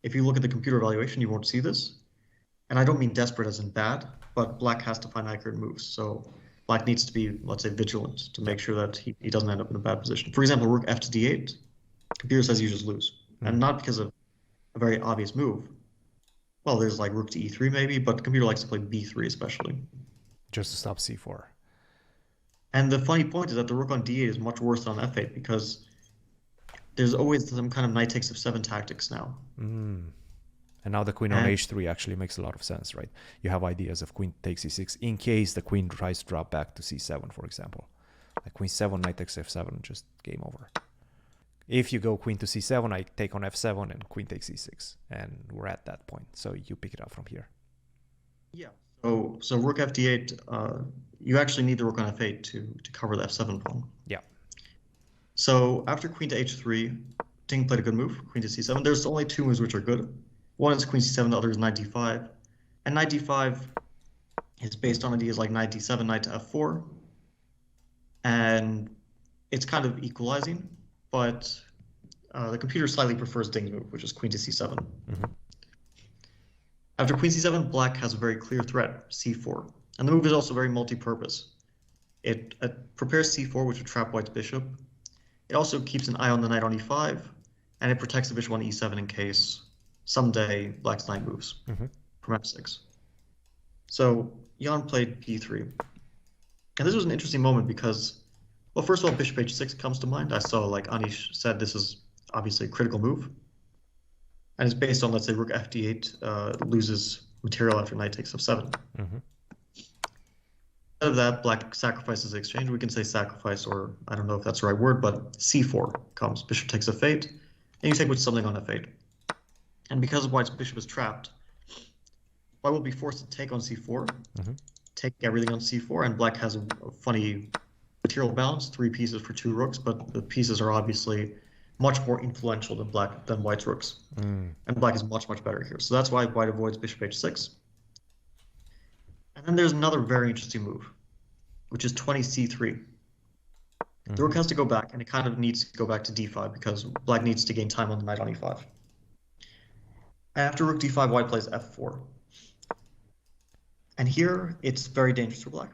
B: If you look at the computer evaluation, you won't see this. And I don't mean desperate as in bad, but black has to find accurate moves. So black needs to be, let's say, vigilant to make sure that he doesn't end up in a bad position. For example, rook F to D8, computer says you just lose. Mm-hmm. And not because of a very obvious move. Well, there's like rook to E3 maybe, but the computer likes to play B3 especially.
A: Just to stop C4.
B: And the funny point is that the rook on D8 is much worse than on F8 because there's always some kind of knight takes F7 tactics now.
A: Mm. And now the queen on H3 actually makes a lot of sense, right? You have ideas of queen takes C6 in case the queen tries to drop back to C7, for example. Like queen 7, knight takes F7, just game over. If you go queen to C7, I take on F7 and queen takes C6. And we're at that point. So you pick it up from here.
B: Yeah. So rook F8, you actually need the rook on F8 to cover the F7 pawn.
A: Yeah.
B: So after queen to H3, Ding played a good move, queen to C7. There's only 2 moves which are good. One is queen C7, the other is knight D5. And knight D5 is based on ideas like knight D7, knight to F4. And it's kind of equalizing, but the computer slightly prefers Ding's move, which is queen to C7.
A: Mm-hmm.
B: After queen C7, black has a very clear threat, C4. And the move is also very multi-purpose. It prepares C4, which would trap white's bishop. It also keeps an eye on the knight on E5, and it protects the bishop on E7 in case someday black's knight moves from F6. So Jan played B3. And this was an interesting moment because, well, first of all, bishop H6 comes to mind. I saw, like Anish said, this is obviously a critical move. And it's based on, let's say, rook FD8 loses material after knight takes F7.
A: Mm-hmm.
B: Instead of that, black sacrifices the exchange. We can say sacrifice, or I don't know if that's the right word, but C4 comes. Bishop takes F8, and you take with something on F8. And because white's bishop is trapped, white will be forced to take on C4, take everything on C4, and black has a funny material balance, 3 pieces for 2 rooks, but the pieces are obviously much more influential than white's rooks. And black is much, much better here. So that's why white avoids bishop H6. And then there's another very interesting move, which is 20C3. The rook has to go back, and it kind of needs to go back to D5 because black needs to gain time on the knight on E5. After rook D5, white plays F4. And here, it's very dangerous for black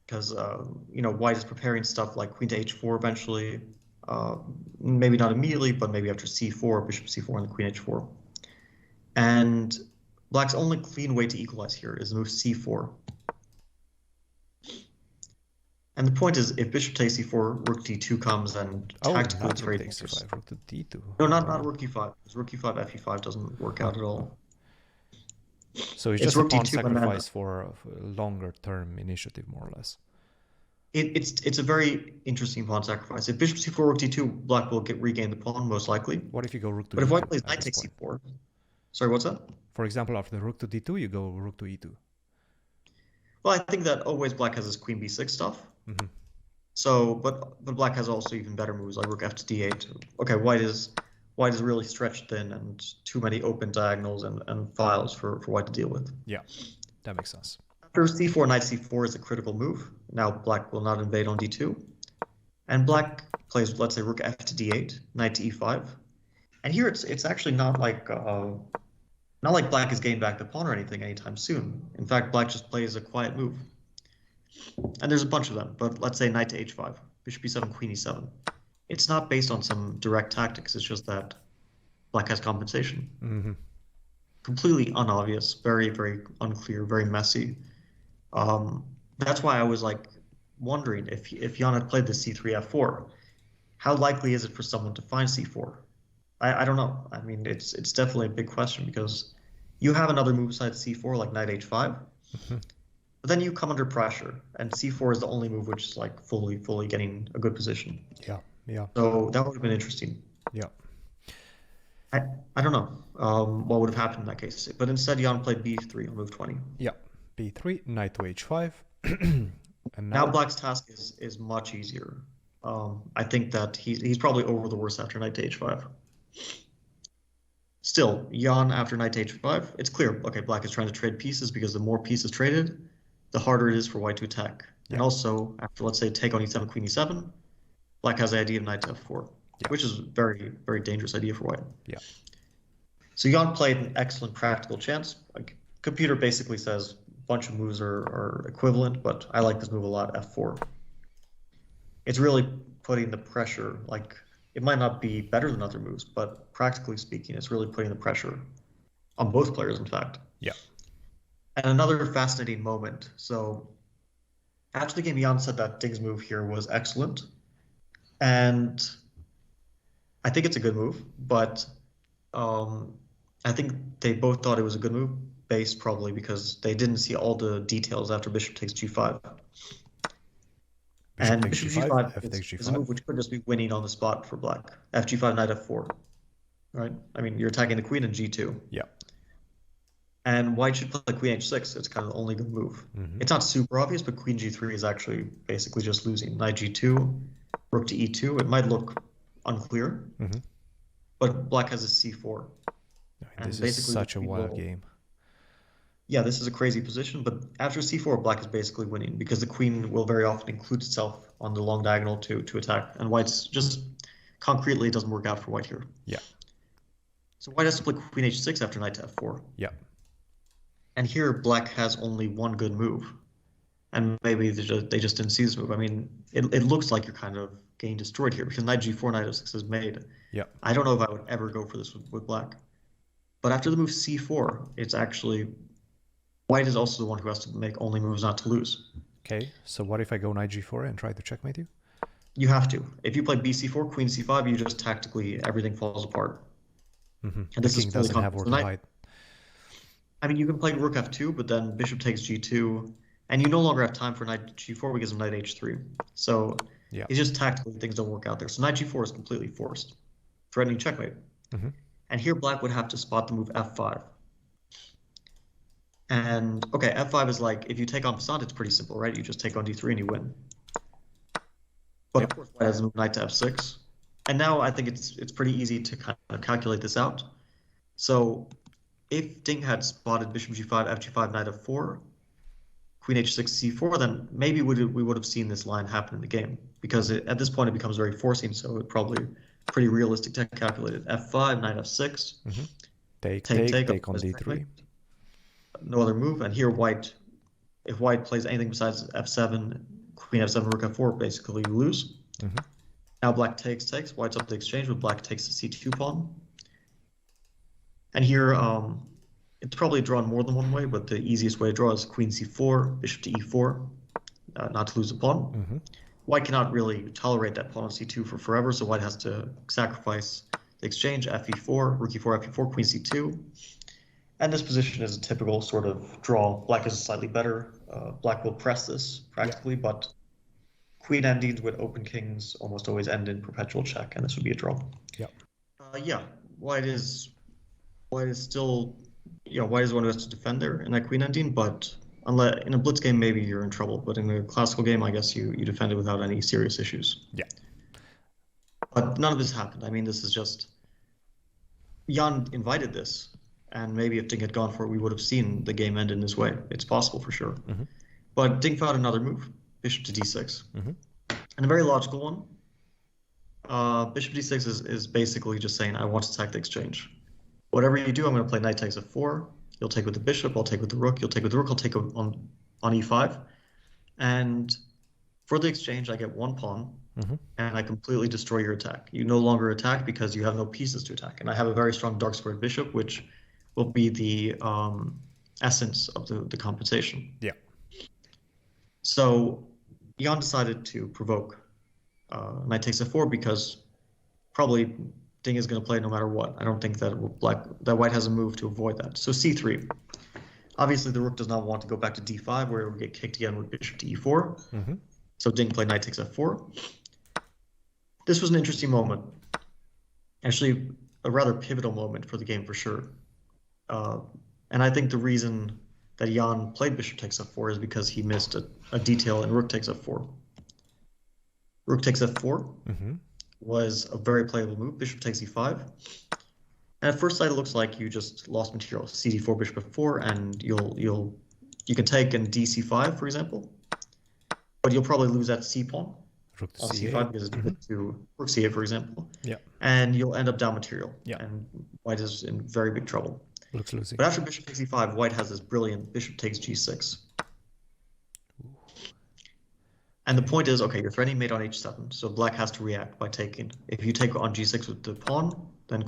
B: because, white is preparing stuff like queen to H4 eventually. Maybe not immediately, but maybe after C4, bishop C4, and the queen H4. And black's only clean way to equalize here is the move C4. And the point is, if bishop takes c4, rook d2 comes and
A: Oh,
B: tactically
A: not rook
B: trade
A: takes
B: moves.
A: c5, rook to d2.
B: No, not rook e5. Because rook e5, fe5 doesn't work
A: Huh.
B: out at all.
A: So it's
B: It's
A: just a
B: rook
A: pawn
B: d2 and then
A: sacrifice for a longer term initiative, more or less.
B: it's a very interesting pawn sacrifice. If bishop c4, rook d2, black will regain the pawn most likely.
A: What if you go rook to
B: But if
A: e2
B: white plays
A: at
B: knight
A: this
B: takes
A: point?
B: c4, sorry, what's that?
A: For example, after the rook to d2, you go rook to e2.
B: Well, I think that always black has this queen b6 stuff.
A: Mm-hmm.
B: So, but black has also even better moves like rook f to d8. Okay, white is really stretched thin and too many open diagonals and files for white to deal with.
A: Yeah, that makes sense.
B: After c4, knight c4 is a critical move. Now black will not invade on d2. And black plays, let's say, rook f to d8, knight to e5. And here it's actually not like black is getting back the pawn or anything anytime soon. In fact, black just plays a quiet move. And there's a bunch of them, but let's say knight to h5, bishop e7, queen e7. It's not based on some direct tactics, it's just that black has compensation.
A: Mm-hmm.
B: Completely unobvious, very, very unclear, very messy. That's why I was like wondering if Jan had played the c3 f4, how likely is it for someone to find c4? I don't know. I mean, it's definitely a big question because you have another move besides c4 like knight h5,
A: Mm-hmm.
B: but then you come under pressure, and c4 is the only move which is like fully getting a good position.
A: Yeah, yeah,
B: So that would have been interesting.
A: yeah.
B: I don't know what would have happened in that case, but instead Jan played b3 on move 20.
A: Yeah, b3, knight to h5. And
B: Now black's task is much easier. I think that he's probably over the worst after knight to h5. Still, Jan after knight to h5, it's clear. Okay, black is trying to trade pieces because the more pieces traded, the harder it is for white to attack.
A: Yeah.
B: And also, after let's say take on e7, queen e7, black has the idea of knight to f4,
A: Yeah.
B: which is a very, very dangerous idea for white.
A: Yeah.
B: So Jan played an excellent practical chance. Like, computer basically says a bunch of moves are equivalent, but I like this move a lot, f4. It's really putting the pressure, like, it might not be better than other moves, but practically speaking, it's really putting the pressure on both players, in fact.
A: Yeah.
B: And another fascinating moment. So after the game, Jan said that Ding's move here was excellent. And I think it's a good move, but I think they both thought it was a good move, based probably because they didn't see all the details after bishop takes g5.
A: Bishop
B: And
A: takes
B: bishop
A: g5,
B: g5
A: f takes
B: is a move
A: g5.
B: which could just be winning on the spot for black. F-g5, knight f4, right? I mean, you're attacking the queen in g2.
A: Yeah.
B: And white should play queen h6. It's kind of the only good move.
A: Mm-hmm.
B: It's not super obvious, but queen g3 is actually basically just losing. Knight g2, rook to e2. It might look unclear,
A: Mm-hmm.
B: but black has a c4.
A: I mean, this is such a wild game.
B: Yeah, this is a crazy position, but after c4, black is basically winning because the queen will very often include itself on the long diagonal to attack, and white's just concretely it doesn't work out for white here.
A: Yeah.
B: So white has to play queen h6 after knight to f4.
A: Yeah.
B: And here black has only one good move, and maybe they just didn't see this move. I mean, it looks like you're kind of getting destroyed here because knight g4, knight f6 is made.
A: Yeah.
B: I don't know if I would ever go for this with black. But after the move c4, it's actually white is also the one who has to make only moves not to lose.
A: Okay, so what if I go knight g4 and try to checkmate you?
B: You have to. If you play bc4, queen c5, you just tactically everything falls apart.
A: Mm-hmm.
B: And
A: The
B: this
A: king
B: is fully
A: doesn't have where to hide.
B: I mean, you can play rook f2, but then bishop takes g2, and you no longer have time for knight g4 because of knight h3. So
A: Yeah.
B: it's just tactically things don't work out there. So knight g4 is completely forced, threatening checkmate.
A: Mm-hmm.
B: And here black would have to spot the move f5. And okay, f5 is like, if you take on passant, it's pretty simple, right? You just take on d3 and you win. But of course, white has a move knight to f6. And now I think it's pretty easy to kind of calculate this out. So if Ding had spotted bishop g5, fg5, knight f4, queen h6, c4, then maybe we would have seen this line happen in the game. Because at this point, it becomes very forcing, so it probably pretty realistic to calculate it. f5, knight f6.
A: Mm-hmm. Take on d3.
B: No other move, and here white, if white plays anything besides f7, queen f7, rook f4, basically you lose.
A: Mm-hmm.
B: Now black takes, white's up the exchange, but black takes the c2 pawn. And here, it's probably drawn more than one way, but the easiest way to draw is queen c4, bishop to e4. not to lose a pawn.
A: Mm-hmm.
B: White cannot really tolerate that pawn on c2 for forever, so white has to sacrifice the exchange, fe4, rook e4, fe4, queen c2. And this position is a typical sort of draw. Black is slightly better. Black will press this practically, but queen endings with open kings almost always end in perpetual check, and this would be a draw.
A: Yeah.
B: White is still, white is one who has to defend there in that queen ending, but unless in a blitz game maybe you're in trouble, but in a classical game I guess you defend it without any serious issues.
A: Yeah.
B: But none of this happened. I mean, this is just Jan invited this, and maybe if Ding had gone for it, we would have seen the game end in this way. It's possible for sure.
A: Mm-hmm.
B: But Ding found another move, bishop to d6,
A: Mm-hmm.
B: and a very logical one. Bishop d6 is basically just saying, I want to attack the exchange. Whatever you do, I'm going to play knight takes f4. You'll take with the bishop, I'll take with the rook. You'll take with the rook, I'll take on e5. And for the exchange, I get one pawn,
A: Mm-hmm.
B: and I completely destroy your attack. You no longer attack because you have no pieces to attack. And I have a very strong dark squared bishop, which will be the essence of the compensation.
A: Yeah.
B: So Jan decided to provoke knight takes f4 because probably Ding is going to play no matter what. I don't think that white has a move to avoid that. So c3. Obviously, the rook does not want to go back to d5, where it would get kicked again with bishop to e4.
A: Mm-hmm.
B: So Ding played knight takes f4. This was an interesting moment. Actually, a rather pivotal moment for the game for sure. And I think the reason that Jan played bishop takes f4 is because he missed a detail in rook takes f4. Rook takes f4
A: Mm-hmm.
B: was a very playable move. Bishop takes e5. And at first sight, it looks like you just lost material. cd4, bishop f4, and you can take in dc5, for example. But you'll probably lose that c pawn
A: Rook to
B: on
A: c8.
B: c5 because it's
A: Mm-hmm.
B: to rook c8, for example.
A: Yeah.
B: And you'll end up down material.
A: Yeah.
B: And white is in very big trouble.
A: Looks losing.
B: But after bishop takes e5, white has this brilliant bishop takes g6. And the point is, okay, you're threatening mate on h7, so black has to react by taking. If you take on g6 with the pawn, then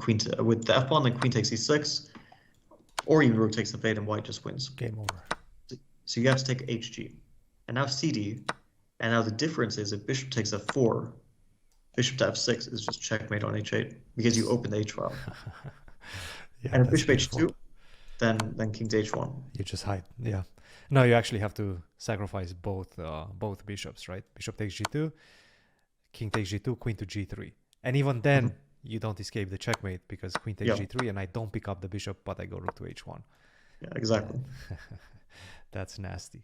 B: with the f pawn, then queen takes e6, or even rook takes f8, and white just wins.
A: Game over.
B: So you have to take hg, and now cd, and now the difference is if bishop takes f4, bishop to f6 is just checkmate on h8 because you open the h file.
A: Yeah,
B: And if
A: that's
B: bishop
A: beautiful.
B: h2, then king to h1.
A: You just hide. Yeah. No, you actually have to sacrifice both bishops, right? Bishop takes g2, king takes g2, queen to g3. And even then, you don't escape the checkmate because queen takes g3 and I don't pick up the bishop, but I go rook to h1.
B: Yeah, exactly.
A: That's nasty.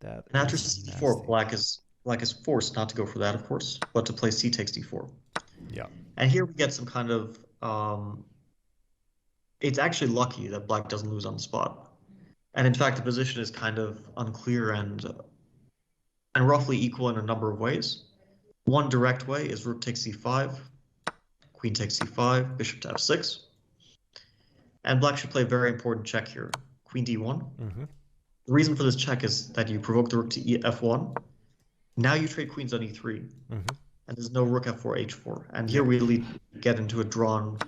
B: And after
A: is
B: c4,
A: nasty.
B: black is forced not to go for that, of course, but to play c takes d4.
A: Yeah.
B: And here we get some kind of it's actually lucky that black doesn't lose on the spot. And in fact, the position is kind of unclear and roughly equal in a number of ways. One direct way is rook takes c5, queen takes c5, bishop to f6. And black should play a very important check here, queen d1.
A: Mm-hmm.
B: The reason for this check is that you provoke the rook to f1. Now you trade queens on e3,
A: Mm-hmm.
B: and there's no rook f4, h4. And here we really get into a drawn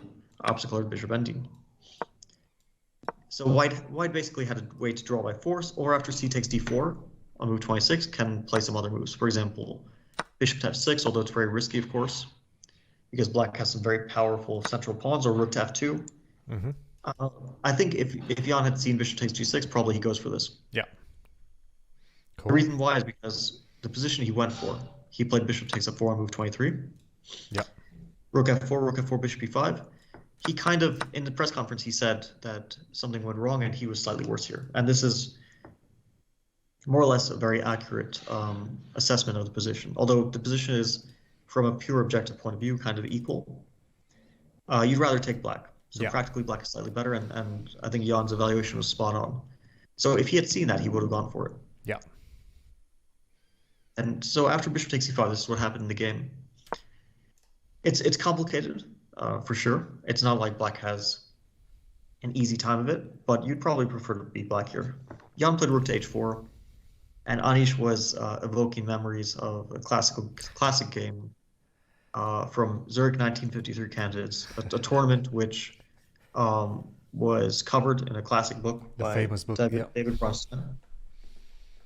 B: opposite-colored bishop ending. So white basically had a way to draw by force, or after c takes d4 on move 26 can play some other moves. For example, bishop to f6, although it's very risky, of course, because black has some very powerful central pawns, or rook to f2.
A: Mm-hmm.
B: I think if Jan had seen bishop takes g6, probably he goes for this.
A: Yeah. Cool.
B: The reason why is because the position he went for, he played bishop takes f4 on move 23.
A: Yeah.
B: Rook f4, bishop e5. He kind of, in the press conference, he said that something went wrong and he was slightly worse here. And this is more or less a very accurate assessment of the position. Although the position is, from a pure objective point of view, kind of equal. You'd rather take black. So practically black is slightly better, and I think Jan's evaluation was spot on. So if he had seen that, he would have gone for it.
A: Yeah.
B: And so after bishop takes e5, this is what happened in the game. It's complicated, for sure. It's not like black has an easy time of it, but you'd probably prefer to be black here. Jan played rook to h4, and Anish was evoking memories of a classic game from Zurich 1953 candidates, a tournament which was covered in a classic book by
A: famous book,
B: David Brunson.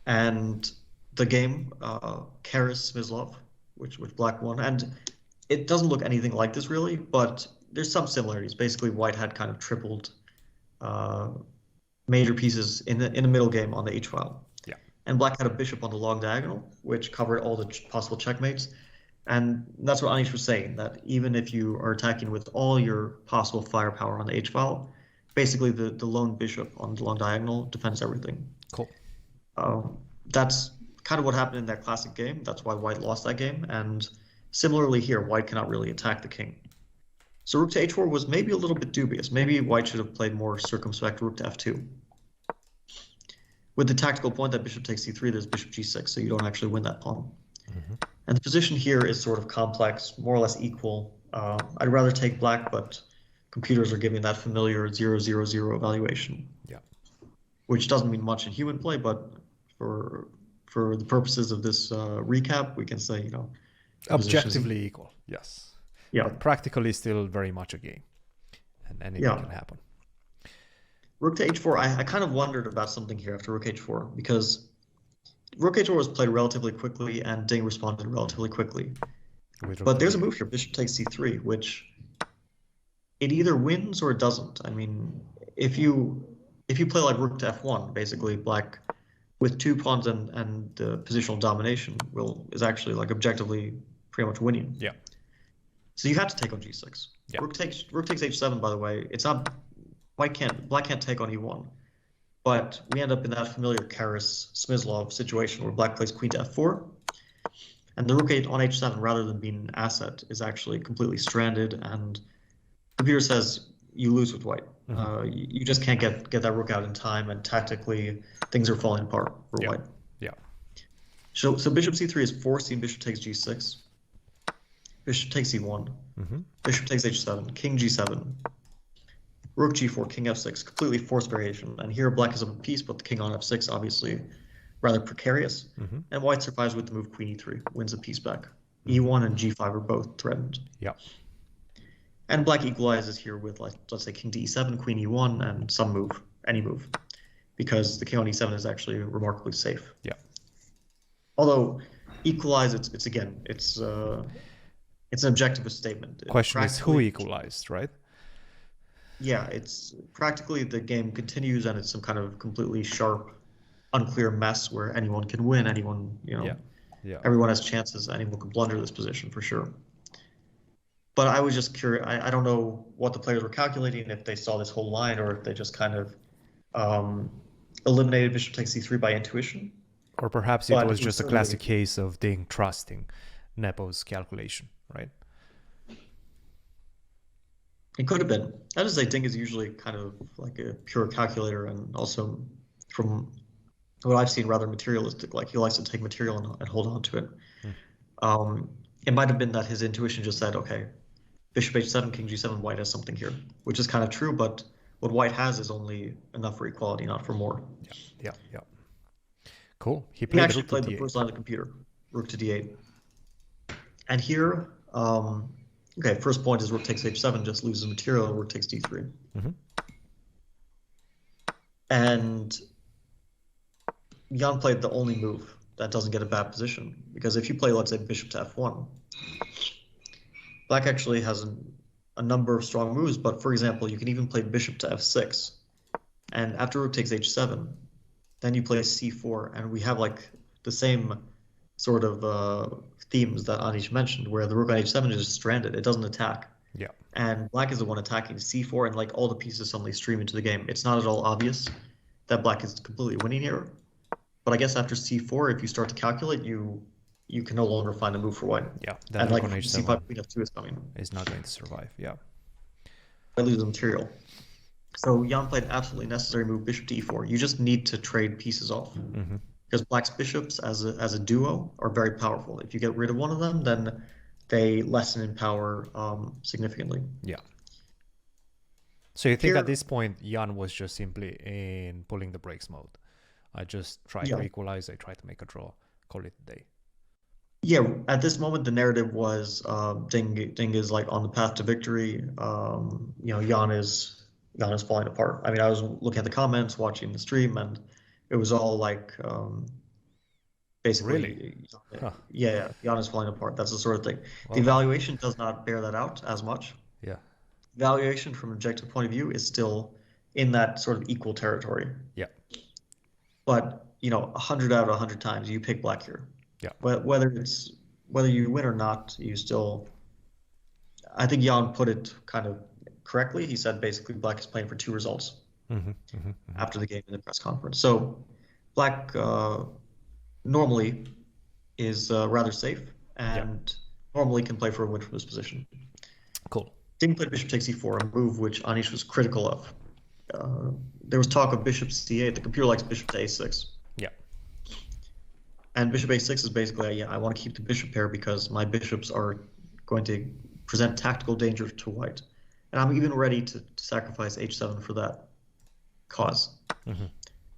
B: And the game, Karas Smyslov, which Black won, and it doesn't look anything like this really, but there's some similarities. Basically, White had kind of tripled uh, major pieces in the middle game on the H file.
A: Yeah.
B: And Black had a bishop on the long diagonal, which covered all the possible checkmates. And that's what Anish was saying, that even if you are attacking with all your possible firepower on the H file, basically the lone bishop on the long diagonal defends everything.
A: Cool.
B: That's kind of what happened in that classic game. That's why White lost that game. And similarly here, White cannot really attack the king. So rook to h4 was maybe a little bit dubious. Maybe White should have played more circumspect rook to f2. With the tactical point that bishop takes c3, there's bishop g6, so you don't actually win that pawn.
A: Mm-hmm.
B: And the position here is sort of complex, more or less equal. I'd rather take Black, but computers are giving that familiar 0-0-0 evaluation.
A: Yeah.
B: Which doesn't mean much in human play, but for the purposes of this recap, we can say, you know,
A: objectively equal. Yes.
B: Yeah.
A: But practically still very much a game, and anything can happen.
B: Rook to h4, I kind of wondered about something here after rook h4, because rook h4 was played relatively quickly and Ding responded relatively quickly. But there's a move here, bishop takes c3, which it either wins or it doesn't. I mean, if you play like rook to f1, basically Black with two pawns and positional domination is actually like objectively pretty much winning.
A: Yeah.
B: So you have to take on g6.
A: Yeah.
B: Rook takes h7, by the way. It's not Black can't take on e1. But we end up in that familiar Karas Smyslov situation where Black plays queen to f4. And the rook on h7, rather than being an asset, is actually completely stranded. And the computer says you lose with White. Mm-hmm. You just can't get that rook out in time, and tactically things are falling apart for White.
A: Yeah.
B: So bishop c3 is forcing bishop takes g6. Bishop takes e1.
A: Mm-hmm.
B: Bishop takes h7. King g7. Rook g4, king f6, completely forced variation. And here Black is up a piece, but the king on f6, obviously rather precarious.
A: Mm-hmm.
B: And White survives with the move queen e3, wins a piece back. E1 and g5 are both threatened.
A: Yeah.
B: And Black equalizes here with, like, let's say, king to e7, queen e1, and some move, any move, because the king on e7 is actually remarkably safe.
A: Yeah.
B: Although equalize, it's an objective statement.
A: Question is who equalized, right?
B: Yeah, it's practically the game continues, and it's some kind of completely sharp, unclear mess where anyone can win, anyone, everyone has chances, anyone can blunder this position for sure. But I was just curious. I don't know what the players were calculating, if they saw this whole line, or if they just kind of eliminated bishop takes c3 by intuition.
A: Or perhaps it was just a classic case of Ding trusting Nepo's calculation, right?
B: It could have been. I would say Ding is usually kind of like a pure calculator, and also from what I've seen, rather materialistic. Like he likes to take material and hold on to it. It might have been that his intuition just said, okay, bishop h7, king g7, White has something here, which is kind of true, but what White has is only enough for equality, not for more.
A: Yeah. Cool. He
B: actually played the first line of the computer, rook to d8. And here, okay, first point is rook takes h7, just loses material, rook takes d3.
A: Mm-hmm.
B: And Jan played the only move that doesn't get a bad position, because if you play, let's say, bishop to f1, Black actually has a number of strong moves, but for example, you can even play bishop to f6, and after rook takes h7, then you play c4, and we have like the same sort of themes that Anish mentioned, where the rook on h7 is just stranded, it doesn't attack.
A: Yeah.
B: And Black is the one attacking c4, and like all the pieces suddenly stream into the game. It's not at all obvious that Black is completely winning here. But I guess after c4, if you start to calculate, you can no longer find a move for White.
A: Yeah,
B: and like c5, queen f2 is coming.
A: Is not going to survive. Yeah.
B: I lose the material. So Jan played an absolutely necessary move, bishop to e4. You just need to trade pieces off, because Black's bishops as a duo are very powerful. If you get rid of one of them, then they lessen in power significantly.
A: Yeah. So you think at this point Jan was just simply in pulling the brakes mode? I just try to equalize, I try to make a draw, call it a day.
B: Yeah, at this moment the narrative was Ding is like on the path to victory. Jan is falling apart. I mean, I was looking at the comments, watching the stream, and it was all like
A: Really?
B: basically,
A: Huh.
B: yeah, Jan is falling apart. That's the sort of thing. The
A: Well,
B: evaluation does not bear that out as much.
A: yeah.
B: Valuation from an objective point of view is still in that sort of equal territory.
A: Yeah.
B: But 100 out of 100 times you pick black here.
A: Yeah.
B: Whether you win or not, you still. I think Jan put it kind of correctly. He said basically black is playing for two results after the game in the press conference. So black normally is rather safe and normally can play for a win from this position.
A: Cool.
B: Ding played bishop takes e4, a move which Anish was critical of. There was talk of bishop c8. The computer likes bishop to a6.
A: Yeah.
B: And bishop a6 is basically, I want to keep the bishop pair because my bishops are going to present tactical danger to white. And I'm even ready to sacrifice h7 for that cause.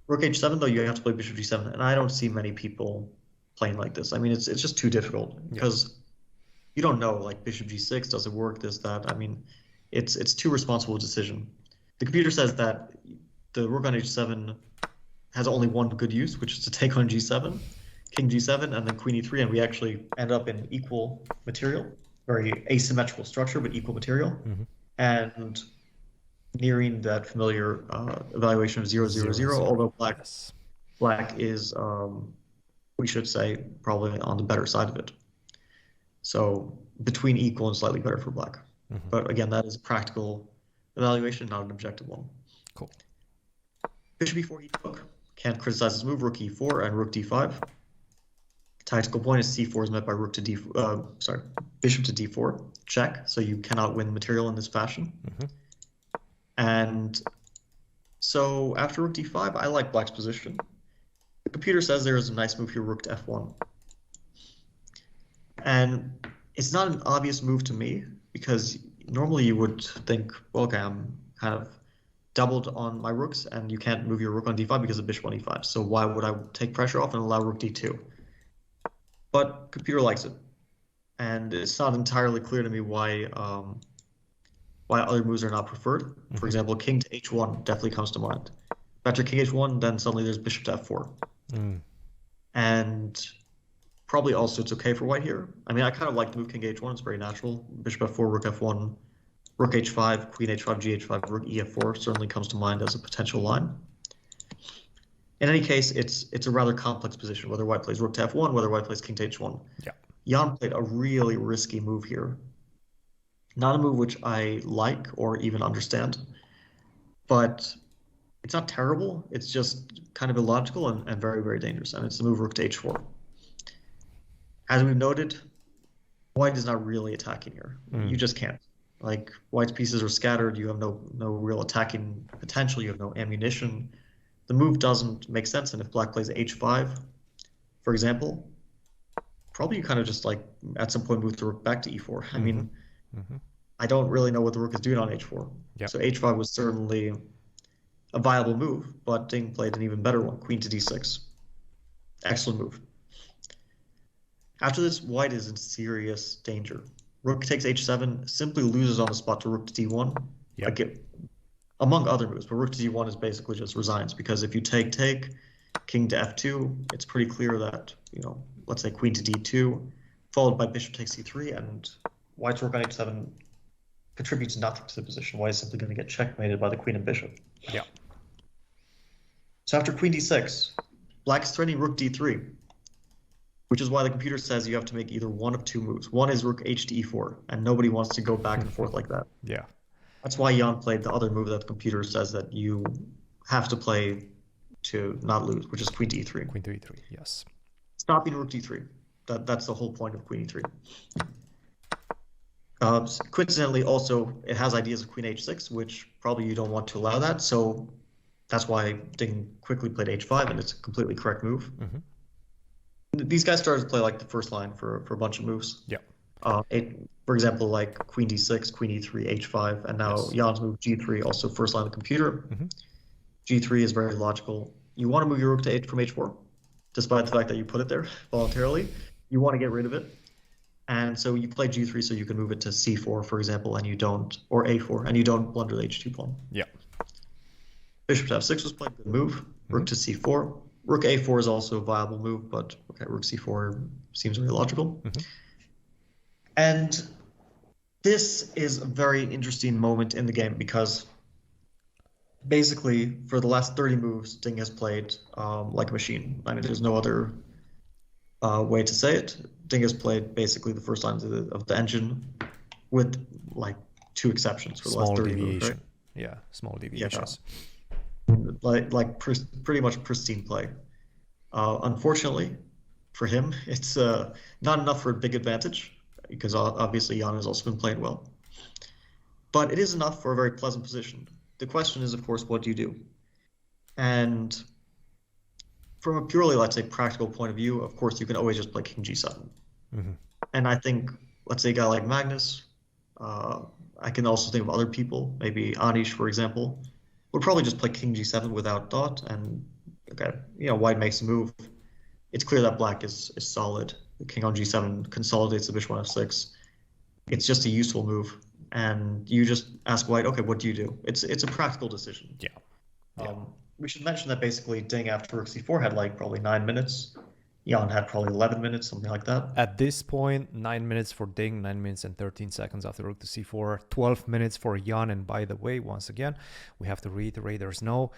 B: Rook h7, though, you have to play bishop g7. And I don't see many people playing like this. I mean, it's just too difficult because you don't know, like bishop g6, does it work, this, that. I mean, it's too responsible a decision. The computer says that the rook on h7 has only one good use, which is to take on g7, king g7, and then queen e3, and we actually end up in equal material, very asymmetrical structure, but equal material, and nearing that familiar evaluation of 0-0-0, although black is, we should say, probably on the better side of it. So between equal and slightly better for black. But again, that is a practical evaluation, not an objective one.
A: Cool.
B: Bishop e4, he took. Can't criticize his move. Rook e4 and rook d5. Tactical point is c4 is met by rook to bishop to d4. Check. So you cannot win material in this fashion. And so after rook d5, I like black's position. The computer says there is a nice move here, rook to f1. And it's not an obvious move to me because normally you would think, well, okay, I'm kind of doubled on my rooks and you can't move your rook on d5 because of bishop on e5. So why would I take pressure off and allow rook d2? But computer likes it. And it's not entirely clear to me why other moves are not preferred. For example, king to h1 definitely comes to mind. After king h1, then suddenly there's bishop to f4. And probably also it's okay for white here. I mean, I kind of like the move king h1. It's very natural. Bishop f4, rook f1, rook h5, queen h5, gh5, rook ef4 certainly comes to mind as a potential line. In any case, it's a rather complex position, whether white plays rook to f1, whether white plays king to h1.
A: Yeah.
B: Jan played a really risky move here. Not a move which I like or even understand, but it's not terrible. It's just kind of illogical and very, very dangerous. And it's the move rook to h4. As we've noted, white is not really attacking here. You just can't. Like, white's pieces are scattered. You have no real attacking potential. You have no ammunition. The move doesn't make sense. And if black plays h5, for example, probably you kind of just like at some point move the rook back to e4. I mean, I don't really know what the rook is doing on h4.
A: Yep.
B: So h5 was certainly a viable move, but Ding played an even better one, queen to d6. Excellent move. After this, white is in serious danger. Rook takes h7, simply loses on the spot to rook to d1.
A: Yep.
B: Like among other moves, but rook to d1 is basically just resigns, because if you take, king to f2, it's pretty clear that, let's say queen to d2, followed by bishop takes c3, and white's rook on h7 contributes nothing to the position. White is simply going to get checkmated by the queen and bishop.
A: Yeah.
B: So after queen d6, black is threatening rook d3, which is why the computer says you have to make either one of two moves. One is rook h to e4, and nobody wants to go back and forth like that.
A: Yeah.
B: That's why Jan played the other move that the computer says that you have to play to not lose, which is queen to e3.
A: Queen to e3, yes.
B: Stopping rook d3. That's the whole point of queen e3. Coincidentally, also, it has ideas of queen h6, which probably you don't want to allow that. So that's why Ding quickly played h5, and it's a completely correct move. These guys started to play like the first line for a bunch of moves.
A: Yeah.
B: For example, like queen d6, queen e3, h5, and now Jan's move g3, also first line of the computer. G3 is very logical. You want to move your rook to from h4, despite the fact that you put it there voluntarily. You want to get rid of it. And so you play g3 so you can move it to c4, for example, and you don't, or a4, and you don't blunder the h2 pawn.
A: Yeah.
B: Bishop to f6 was played, good move. Rook to c4. Rook a4 is also a viable move, but okay, rook c4 seems very logical.
A: Mm-hmm.
B: And this is a very interesting moment in the game because basically for the last 30 moves, Ding has played like a machine. I mean, there's no other way to say it. Ding has played basically the first lines of the engine with like 2 exceptions for the last
A: Small
B: 30 moves, right?
A: deviation. Yeah, small deviations.
B: Pretty much pristine play. Unfortunately for him, it's not enough for a big advantage because obviously Jan has also been playing well. But it is enough for a very pleasant position. The question is, of course, what do you do? And from a purely, let's say, practical point of view, of course, you can always just play king g7.
A: Mm-hmm.
B: And I think, let's say a guy like Magnus, I can also think of other people, maybe Anish, for example, would probably just play king g7 without dot. And okay, white makes a move. It's clear that black is solid. The king on g7 consolidates the bishop on f6. It's just a useful move. And you just ask white, okay, what do you do? It's a practical decision.
A: Yeah.
B: We should mention that basically Ding after rook c4 had like probably 9 minutes. Jan had probably 11 minutes, something like that.
A: At this point, 9 minutes for Ding, 9 minutes and 13 seconds after rook to c4, 12 minutes for Jan. And by the way, once again, we have to reiterate there's no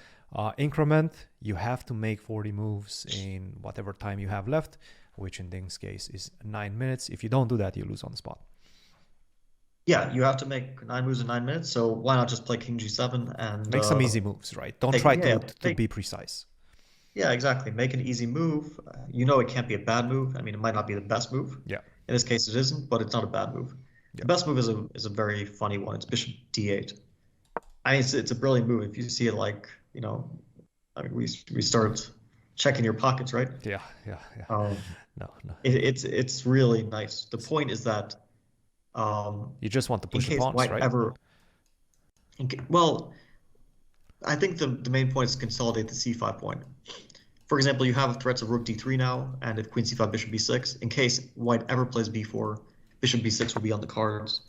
A: increment. You have to make 40 moves in whatever time you have left, which in Ding's case is 9 minutes. If you don't do that, you lose on the spot.
B: Yeah, you have to make 9 moves in 9 minutes, so why not just play king g7 and
A: make some easy moves, right? Don't try to be precise.
B: Yeah, exactly. Make an easy move. It can't be a bad move. I mean, it might not be the best move.
A: Yeah.
B: In this case, it isn't, but it's not a bad move.
A: Yeah.
B: The best move is a very funny one. It's bishop d8. I mean, it's a brilliant move. If you see it like, I mean, we start checking your pockets, right?
A: Yeah. No.
B: It's really nice. The point is that
A: you just want to push the pawns, right?
B: Well, I think the main point is to consolidate the c5 point. For example, you have threats of rook d3 now, and if queen c5, bishop b6, in case white ever plays b4, bishop b6 will be on the cards.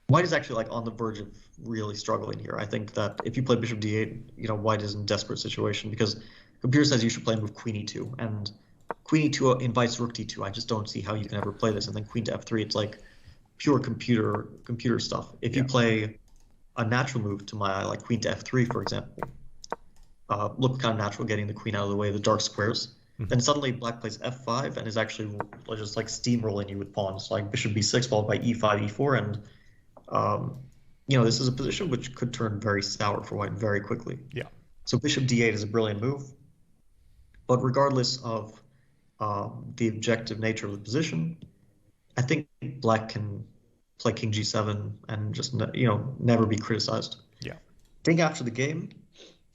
B: White is actually like on the verge of really struggling here. I think that if you play bishop d8, white is in a desperate situation because computer says you should play move queen e2, and queen e2 invites rook d2. I just don't see how you can ever play this. And then queen to f3, it's like pure computer stuff. If you play a natural move to my eye, like queen to f3, for example, look kind of natural, getting the queen out of the way of the dark squares. Then suddenly black plays f5 and is actually just like steamrolling you with pawns, like bishop b6 followed by e5, e4, and this is a position which could turn very sour for white very quickly.
A: Yeah.
B: So bishop d8 is a brilliant move, but regardless of the objective nature of the position, I think black can play king g7 and just never be criticized.
A: Yeah.
B: I think after the game,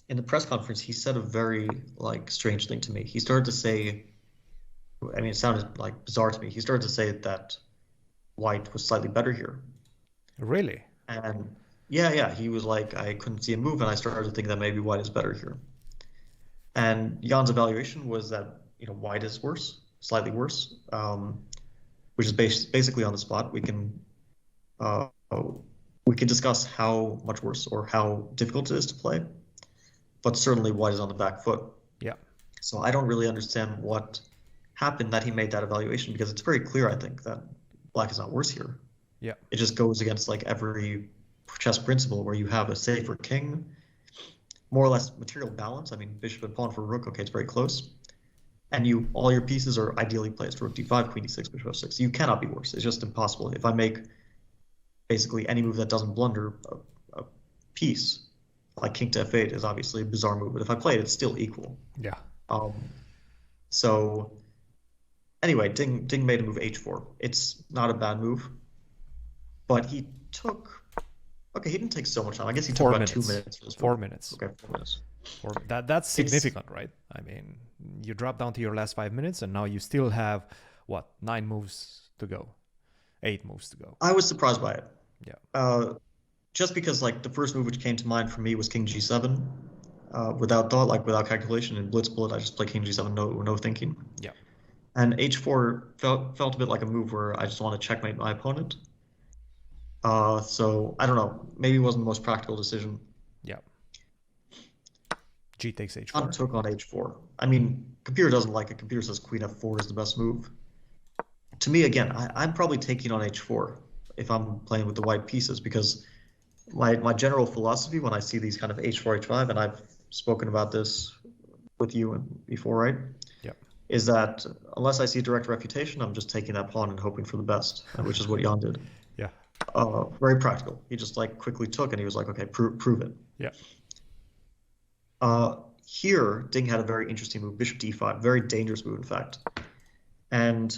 B: in the press conference, he said a very strange thing to me. He started to say, I mean, it sounded like bizarre to me. He started to say that white was slightly better here.
A: Really?
B: And yeah, he was like, I couldn't see a move, and I started to think that maybe white is better here. And Jan's evaluation was that white is worse, slightly worse, which is basically on the spot. We can discuss how much worse or how difficult it is to play, but certainly white is on the back foot.
A: Yeah.
B: So I don't really understand what happened that he made that evaluation, because it's very clear, I think, that black is not worse here.
A: Yeah.
B: It just goes against every chess principle where you have a safer king, more or less material balance. I mean, bishop and pawn for rook, okay, it's very close. And all your pieces are ideally placed. Rook d5, queen d6, bishop f6. You cannot be worse. It's just impossible. If I make basically any move that doesn't blunder a piece, like king to f8 is obviously a bizarre move, but if I play it, it's still equal.
A: Yeah.
B: So anyway, Ding made a move h4. It's not a bad move, but he didn't take so much time. I guess he took about 2 minutes.
A: 4 minutes.
B: Okay, 4 minutes.
A: That's significant, right? I mean, you drop down to your last 5 minutes, and now you still have, 9 moves to go, 8 moves to go.
B: I was surprised by it.
A: Yeah.
B: Just because the first move which came to mind for me was king g7, without thought, without calculation. In blitz bullet, I just play king g7, no thinking.
A: Yeah.
B: And h4 felt a bit like a move where I just want to checkmate my opponent. So I don't know. Maybe it wasn't the most practical decision.
A: Yeah. G takes
B: Jan
A: h4.
B: took on h4. I mean, computer doesn't like it. Computer says queen f4 is the best move. To me, again, I'm probably taking on h4 if I'm playing with the white pieces, because my general philosophy when I see these kind of h4, h5, and I've spoken about this with you before, right?
A: Yep.
B: Is that unless I see direct refutation, I'm just taking that pawn and hoping for the best, which is what Jan did.
A: Yeah.
B: Very practical. He just like quickly took and he was like, okay, prove it.
A: Yeah.
B: Here, Ding had a very interesting move, bishop d5, very dangerous move, in fact. And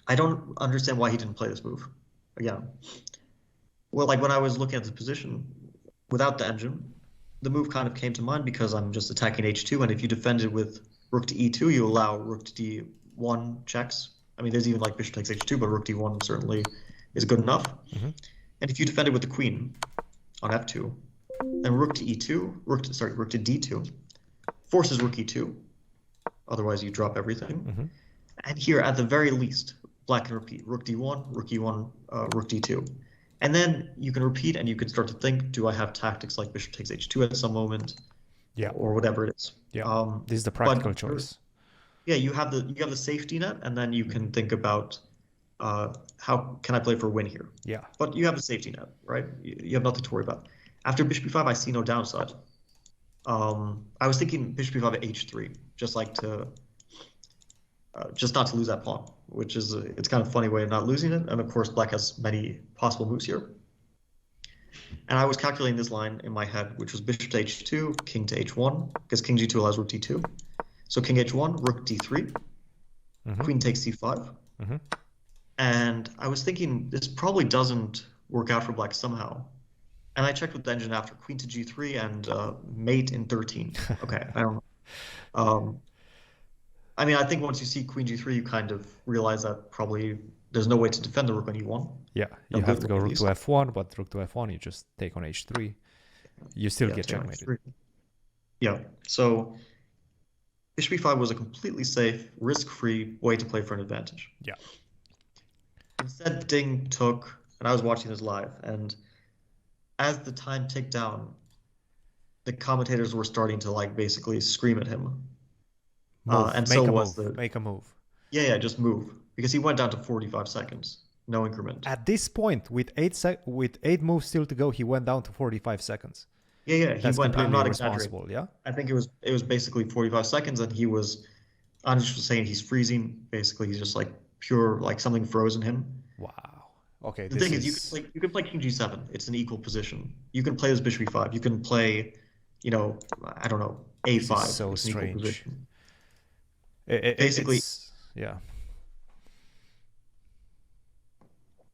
B: I don't understand why he didn't play this move again. Well, like when I was looking at the position without the engine, the move kind of came to mind because I'm just attacking h2, and if you defend it with rook to e2, you allow rook to d1 checks. I mean, there's even like bishop takes h2, but rook d1 certainly is good enough.
A: Mm-hmm.
B: And if you defend it with the queen on f2, then rook to e2, rook to d2, forces rook e2. Otherwise, you drop everything.
A: Mm-hmm.
B: And here, at the very least, black can repeat rook d1, rook e1, rook d2. And then you can repeat and you can start to think, do I have tactics like bishop takes h2 at some moment?
A: Yeah.
B: Or whatever it is.
A: Yeah. This is the practical choice.
B: Yeah, you have the safety net, and then you can think about how can I play for a win here?
A: Yeah.
B: But you have the safety net, right? You have nothing to worry about. After bishop b5, I see no downside. I was thinking bishop b5 at h3, just like to just not to lose that pawn, which is it's kind of a funny way of not losing it. And of course, black has many possible moves here. And I was calculating this line in my head, which was bishop to h2, king to h1, because king g2 allows rook d2. So king h1, rook d3, queen takes c5. And I was thinking this probably doesn't work out for black somehow. And I checked with the engine after, queen to g3 and mate in 13. Okay, I don't know. I mean, I think once you see queen g3, you kind of realize that probably there's no way to defend the rook on e1.
A: Yeah, you have to go rook to f1, but rook to f1, you just take on h3. You still get checkmated.
B: Yeah, so bishop b5 was a completely safe, risk-free way to play for an advantage.
A: Yeah.
B: Instead, Ding took, and I was watching this live, and as the time ticked down, the commentators were starting to like basically scream at him.
A: Make a move.
B: Yeah, just move, because he went down to 45 seconds, no increment.
A: At this point, with eight moves still to go, he went down to 45 seconds.
B: Yeah,
A: he went. I'm not exaggerating. Yeah,
B: I think it was basically 45 seconds, and I'm just saying he's freezing. Basically, he's just like pure, like something froze in him.
A: Wow. Okay.
B: The thing is, you can play king g7. It's an equal position. You can play this bishop e5. You can play, I don't know, a5.
A: This is so strange.
B: Basically,
A: yeah.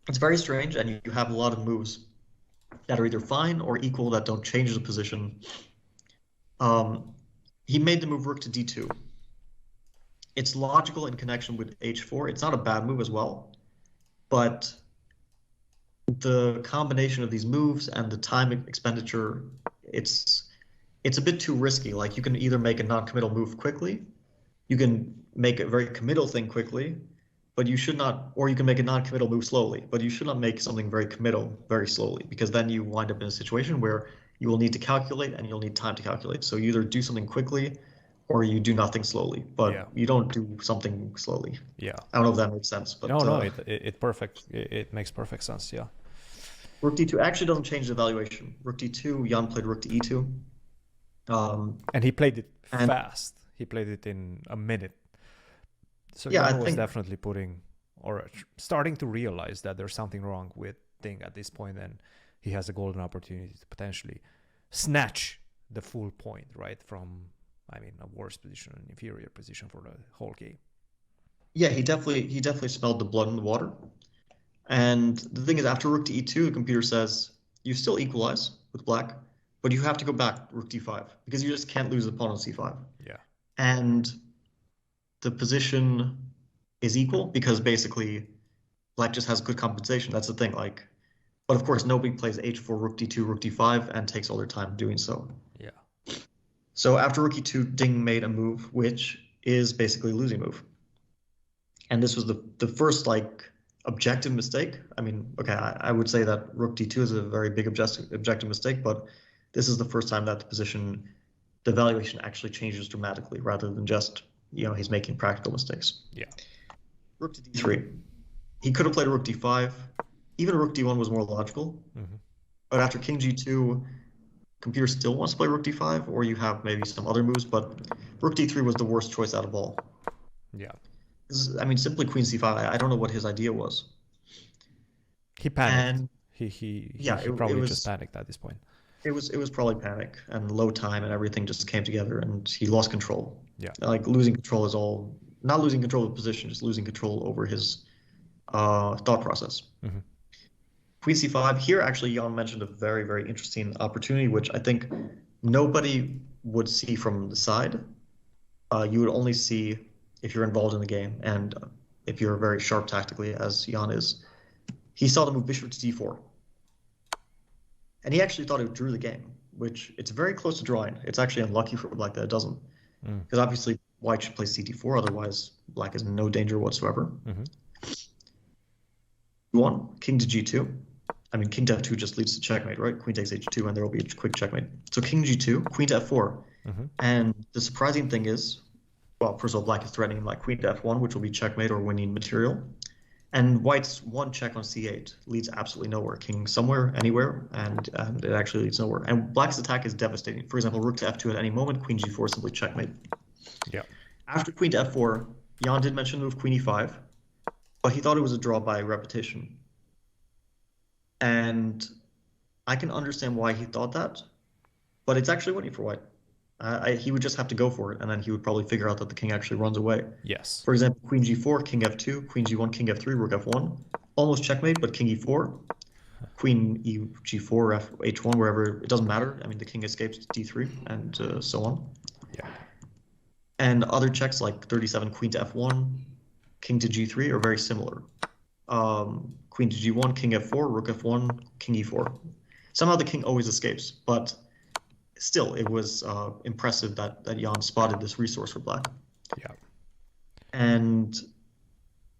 B: It's very strange, and you have a lot of moves that are either fine or equal that don't change the position. He made the move rook to d2. It's logical in connection with h4. It's not a bad move as well, but the combination of these moves and the time expenditure, it's a bit too risky. Like, you can either make a non-committal move quickly, you can make a very committal thing quickly, but you should not, or you can make a non-committal move slowly, but you should not make something very committal very slowly, because then you wind up in a situation where you will need to calculate and you'll need time to calculate. So you either do something quickly or you do nothing slowly, but you don't do something slowly.
A: Yeah.
B: I don't know if that makes sense, but
A: no, it makes perfect sense. Yeah.
B: Rook d2 actually doesn't change the valuation. Rook d2, Jan played rook to e2.
A: And he played it fast. He played it in a minute. So Jan was definitely starting to realize that there's something wrong with Ding at this point, and he has a golden opportunity to potentially snatch the full point, right, from, a worse position, an inferior position for the whole game.
B: Yeah, he definitely smelled the blood in the water. And the thing is, after rook to e2, the computer says you still equalize with black, but you have to go back rook d5, because you just can't lose the pawn on c5.
A: Yeah.
B: And the position is equal because basically black just has good compensation. That's the thing. Like, but of course, nobody plays h4, rook d2, rook d5, and takes all their time doing so.
A: Yeah.
B: So after rook e2, Ding made a move which is basically a losing move. And this was the first objective mistake. I would say that rook d2 is a very big objective mistake, but this is the first time that the position the valuation actually changes dramatically rather than just, he's making practical mistakes.
A: Yeah.
B: Rook to d3. He could have played rook d5. Even rook d1 was more logical. But after king g2, computer still wants to play rook d5, or you have maybe some other moves, but rook d3 was the worst choice out of all.
A: Yeah.
B: I mean, simply queen c5, I don't know what his idea was.
A: He panicked.
B: And
A: he
B: probably
A: just panicked at this point.
B: It was probably panic and low time, and everything just came together, and he lost control.
A: Yeah.
B: Like losing control is all, not losing control of the position, just losing control over his thought process. Queen c5. Here, actually, Jan mentioned a very, very interesting opportunity, which I think nobody would see from the side. You would only see if you're involved in the game, and if you're very sharp tactically, as Jan is. He saw the move bishop to d4. And he actually thought it drew the game, which it's very close to drawing. It's actually unlucky for black that it doesn't. Because obviously white should play c4, otherwise black is in no danger whatsoever. One, king to g2. I mean, king to f2 just leads to checkmate, right? Queen takes h2, and there will be a quick checkmate. So king g2, queen to f4. And the surprising thing is, well, first of all, black is threatening like queen to f1, which will be checkmate or winning material. And white's one check on c8 leads absolutely nowhere. King somewhere, anywhere, and it actually leads nowhere. And black's attack is devastating. For example, rook to f2 at any moment, queen g4 simply checkmate.
A: Yeah.
B: After queen to f4, Jan did mention the move queen e5, but he thought it was a draw by repetition. And I can understand why he thought that, but it's actually winning for white. He would just have to go for it, and then he would probably figure out that the king actually runs away.
A: Yes.
B: For example, queen g4, king f2, queen g1, king f3, rook f1. Almost checkmate, but king e4. Queen g4, h1, wherever, it doesn't matter. I mean, the king escapes to d3, and so on.
A: Yeah.
B: And other checks like 37, queen to f1, king to g3 are very similar. Queen to g1, king f4, rook f1, king e4. Somehow the king always escapes, but still, it was impressive that Jan spotted this resource for black.
A: Yeah.
B: And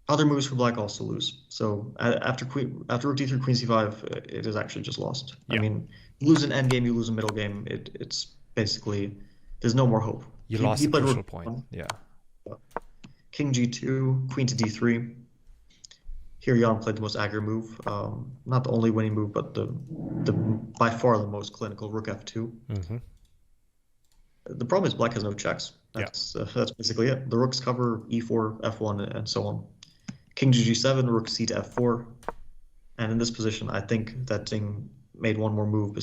B: other moves for black also lose. So after rook d3, queen c5, it is actually just lost. Yeah. I mean, you lose an endgame, you lose a middle game. It's basically, there's no more hope.
A: You lost the crucial point. Yeah.
B: King g2, queen to d3. Here, Jan played the most accurate move. Not the only winning move, but the by far the most clinical, rook f2. The problem is black has no checks. That's basically it. The rooks cover e4, f1, and so on. King to g7, rook c to f4. And in this position, I think that Ding made one more move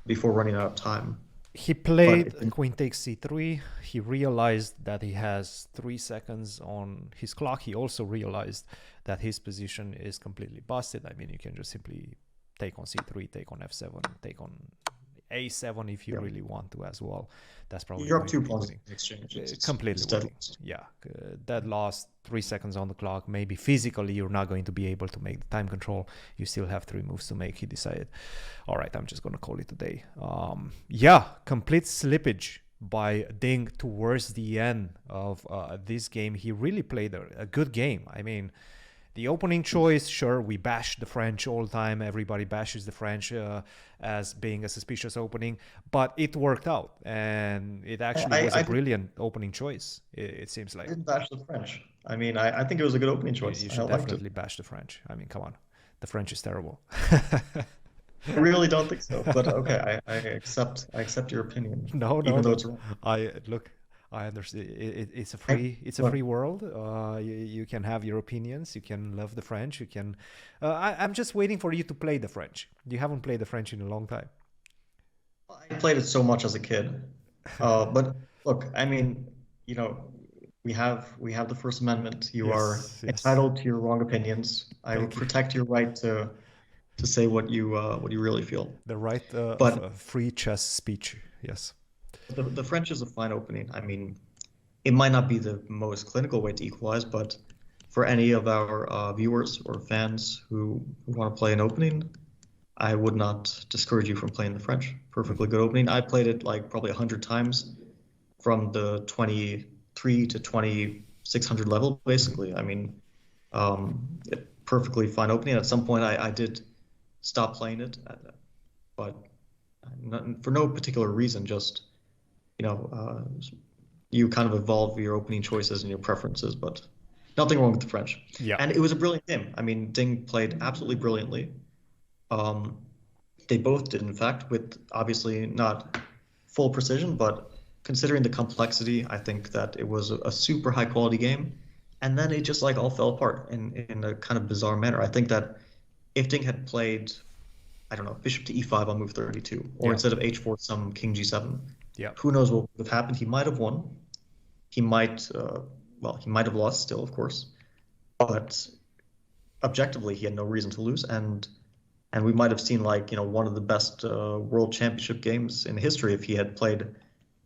B: before running out of time.
A: He played queen takes c3. He realized that he has 3 seconds on his clock. He also realized that his position is completely busted. I mean, you can just simply take on c3, take on f7, take on a7 if you really want to as well. That's probably
B: you're up 2 pawns in exchange. It's
A: completely winning. Yeah, that last 3 seconds on the clock. Maybe physically you're not going to be able to make the time control. You still have 3 moves to make. He decided, all right, I'm just gonna call it a day. Yeah, complete slippage by Ding towards the end of this game. He really played a good game. I mean, the opening choice, sure, we bash the French all the time. Everybody bashes the French as being a suspicious opening, but it worked out, and it actually was a brilliant opening choice, it seems like.
B: I didn't bash the French. I mean, I think it was a good opening choice.
A: You should definitely bash the French. I mean, come on. The French is terrible.
B: I really don't think so, but okay, I accept your opinion.
A: No,
B: even though it's wrong.
A: I understand. It's a free world. You can have your opinions. You can love the French. You can. I'm just waiting for you to play the French. You haven't played the French in a long time.
B: I played it so much as a kid, but look, I mean, we have the First Amendment. You are entitled to your wrong opinions. I will protect your right to say what you really feel.
A: The right of free chess speech. Yes.
B: The French is a fine opening. I mean, it might not be the most clinical way to equalize, but for any of our viewers or fans who want to play an opening, I would not discourage you from playing the French. Perfectly good opening. I played it like probably 100 times from the 23 to 2600 level, basically. I mean, perfectly fine opening. At some point, I did stop playing it, but for no particular reason, just you know, you kind of evolve your opening choices and your preferences, but nothing wrong with the French.
A: Yeah.
B: And it was a brilliant game. I mean, Ding played absolutely brilliantly. Um, they both did, in fact, with obviously not full precision, but considering the complexity, I think that it was a super high quality game. And then it just like all fell apart in a kind of bizarre manner. I think that if Ding had played, I don't know, bishop to e5 on move 32, or
A: Yeah.
B: instead of h4, some king g7,
A: Yeah.
B: who knows what would have happened? He might have won. He might, well, he might have lost still, of course, but objectively, he had no reason to lose, and we might have seen like one of the best world championship games in history if he had played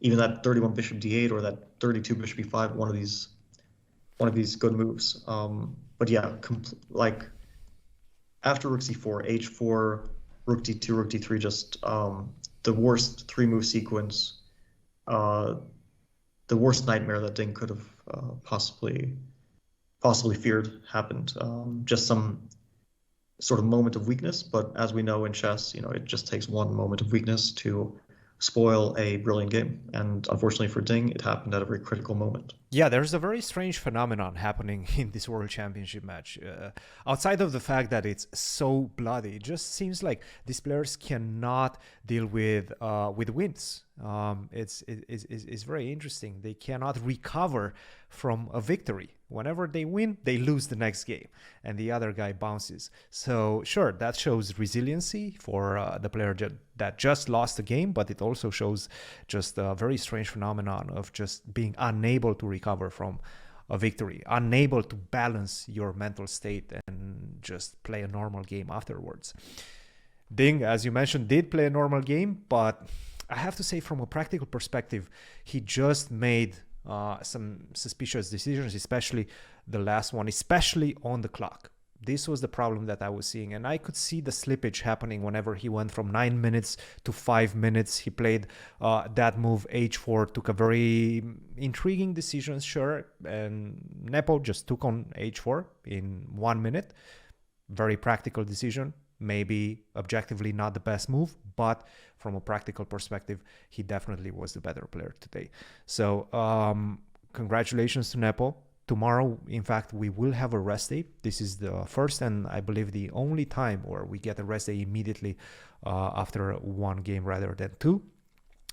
B: even that 31 bishop d8 or that 32 bishop e5, one of these good moves. But yeah, like after rook c4, h4, rook d2, rook d3, just the worst three-move sequence, the worst nightmare that Ding could have possibly feared happened. Just some sort of moment of weakness, but as we know in chess, it just takes one moment of weakness to spoil a brilliant game. And unfortunately for Ding, it happened at a very critical moment.
A: Yeah, there's a very strange phenomenon happening in this World Championship match. Outside of the fact that it's so bloody, it just seems like these players cannot deal with wins. It's very interesting. They cannot recover from a victory. Whenever they win, they lose the next game, and the other guy bounces. So sure, that shows resiliency for the player that just lost the game, but it also shows just a very strange phenomenon of just being unable to recover from a victory, unable to balance your mental state and just play a normal game afterwards. Ding, as you mentioned, did play a normal game, but I have to say from a practical perspective, he just made some suspicious decisions, especially the last one, especially on the clock. This was the problem that I was seeing, and I could see the slippage happening whenever he went from 9 minutes to 5 minutes. He played that move h4, took a very intriguing decision, sure, and Nepo just took on h4 in 1 minute. Very practical decision. Maybe objectively not the best move, but from a practical perspective, he definitely was the better player today. So congratulations to Nepo. Tomorrow, in fact, we will have a rest day. This is the first and I believe the only time where we get a rest day immediately after one game rather than two.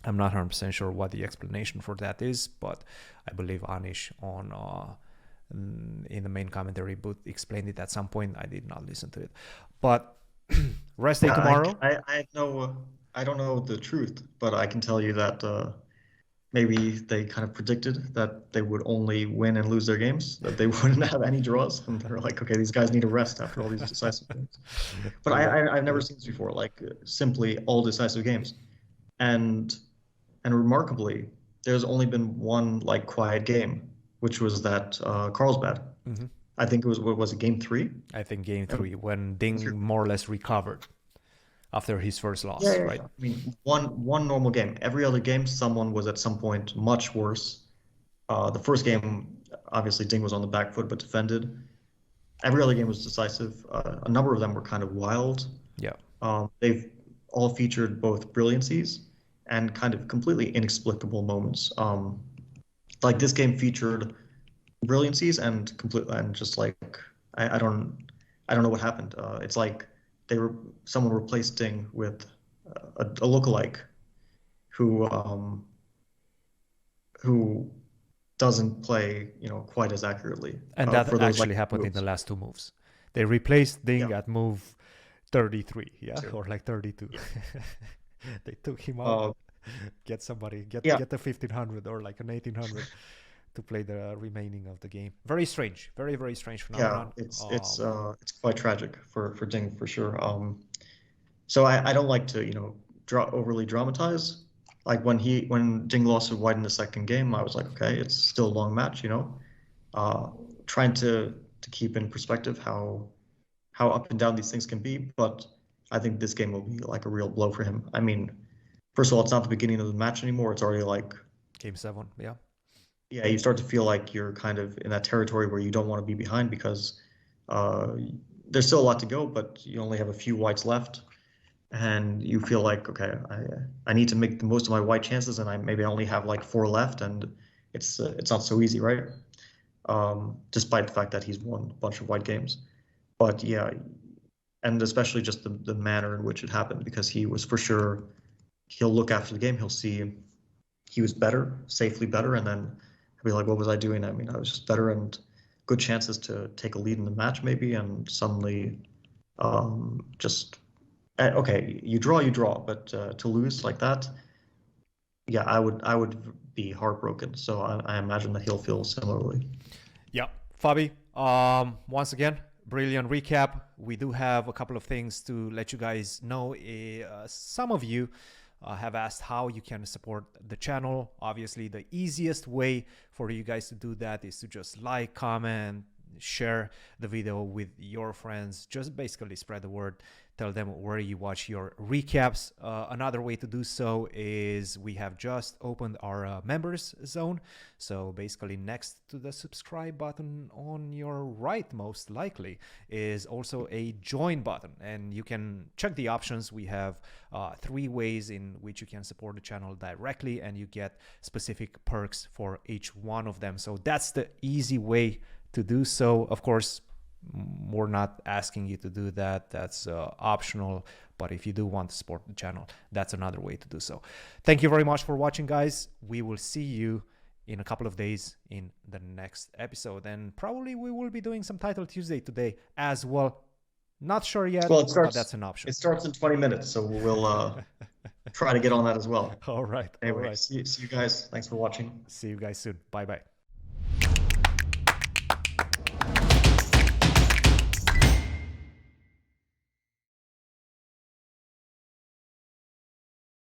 A: I'm not 100% sure what the explanation for that is, but I believe Anish in the main commentary booth explained it at some point. I did not listen to it, but rest day tomorrow.
B: I don't know the truth, but I can tell you that maybe they kind of predicted that they would only win and lose their games, that they wouldn't have any draws, and they're like, okay, these guys need a rest after all these decisive games. But I've never seen this before, like simply all decisive games, and remarkably, there's only been one like quiet game, which was that Carlsbad.
A: Mm-hmm.
B: I think it was it game 3?
A: I think game 3 when Ding more or less recovered after his first loss, right?
B: Yeah. I mean, one normal game. Every other game, someone was at some point much worse. The first game, obviously, Ding was on the back foot but defended. Every other game was decisive. A number of them were kind of wild.
A: Yeah.
B: They've all featured both brilliancies and kind of completely inexplicable moments. Like this game featured brilliancies and just like I don't know what happened. It's like someone replaced Ding with a lookalike who doesn't play quite as accurately.
A: And that
B: for those,
A: actually happened in the last two moves. They replaced Ding at move 33, or like 32. Yeah. They took him out. Get the 1500 or like an 1800 to play the remaining of the game. Very strange, very very strange phenomenon.
B: Yeah, it's quite tragic for Ding for sure. So I don't like to overly dramatize. Like when Ding lost to White in the second game, I was like, okay, it's still a long match, trying to keep in perspective how up and down these things can be. But I think this game will be like a real blow for him. I mean, first of all, it's not the beginning of the match anymore. It's already like
A: game 7. Yeah.
B: Yeah, you start to feel like you're kind of in that territory where you don't want to be behind because there's still a lot to go, but you only have a few whites left. and you feel like, okay, I need to make the most of my white chances, and I maybe only have like four left, and it's not so easy, right? Despite the fact that he's won a bunch of white games. But yeah, and especially just the manner in which it happened, because he was for sure, he'll look after the game, he'll see he was better, safely better, and then he'll be like, what was I doing? I mean, I was just better, and good chances to take a lead in the match maybe, and suddenly just okay, you draw, but to lose like that, yeah, I would be heartbroken. So I imagine that he'll feel similarly.
A: Yeah, Fabi, once again, brilliant recap. We do have a couple of things to let you guys know. Some of you have asked how you can support the channel. Obviously, the easiest way for you guys to do that is to just like, comment, share the video with your friends. Just basically spread the word. Tell them where you watch your recaps. Another way to do so is we have just opened our members zone. So basically next to the subscribe button on your right, most likely, is also a join button. And you can check the options. We have 3 ways in which you can support the channel directly, and you get specific perks for each one of them. So that's the easy way to do so. Of course, we're not asking you to do that. That's optional. But if you do want to support the channel, that's another way to do so. Thank you very much for watching, guys. We will see you in a couple of days in the next episode. And probably we will be doing some Title Tuesday today as well. Not sure yet,
B: Well,
A: but that's an option.
B: It starts in 20 minutes, so we'll try to get on that as well.
A: All right.
B: Anyway,
A: All right.
B: see you guys. Thanks for watching.
A: See you guys soon. Bye-bye.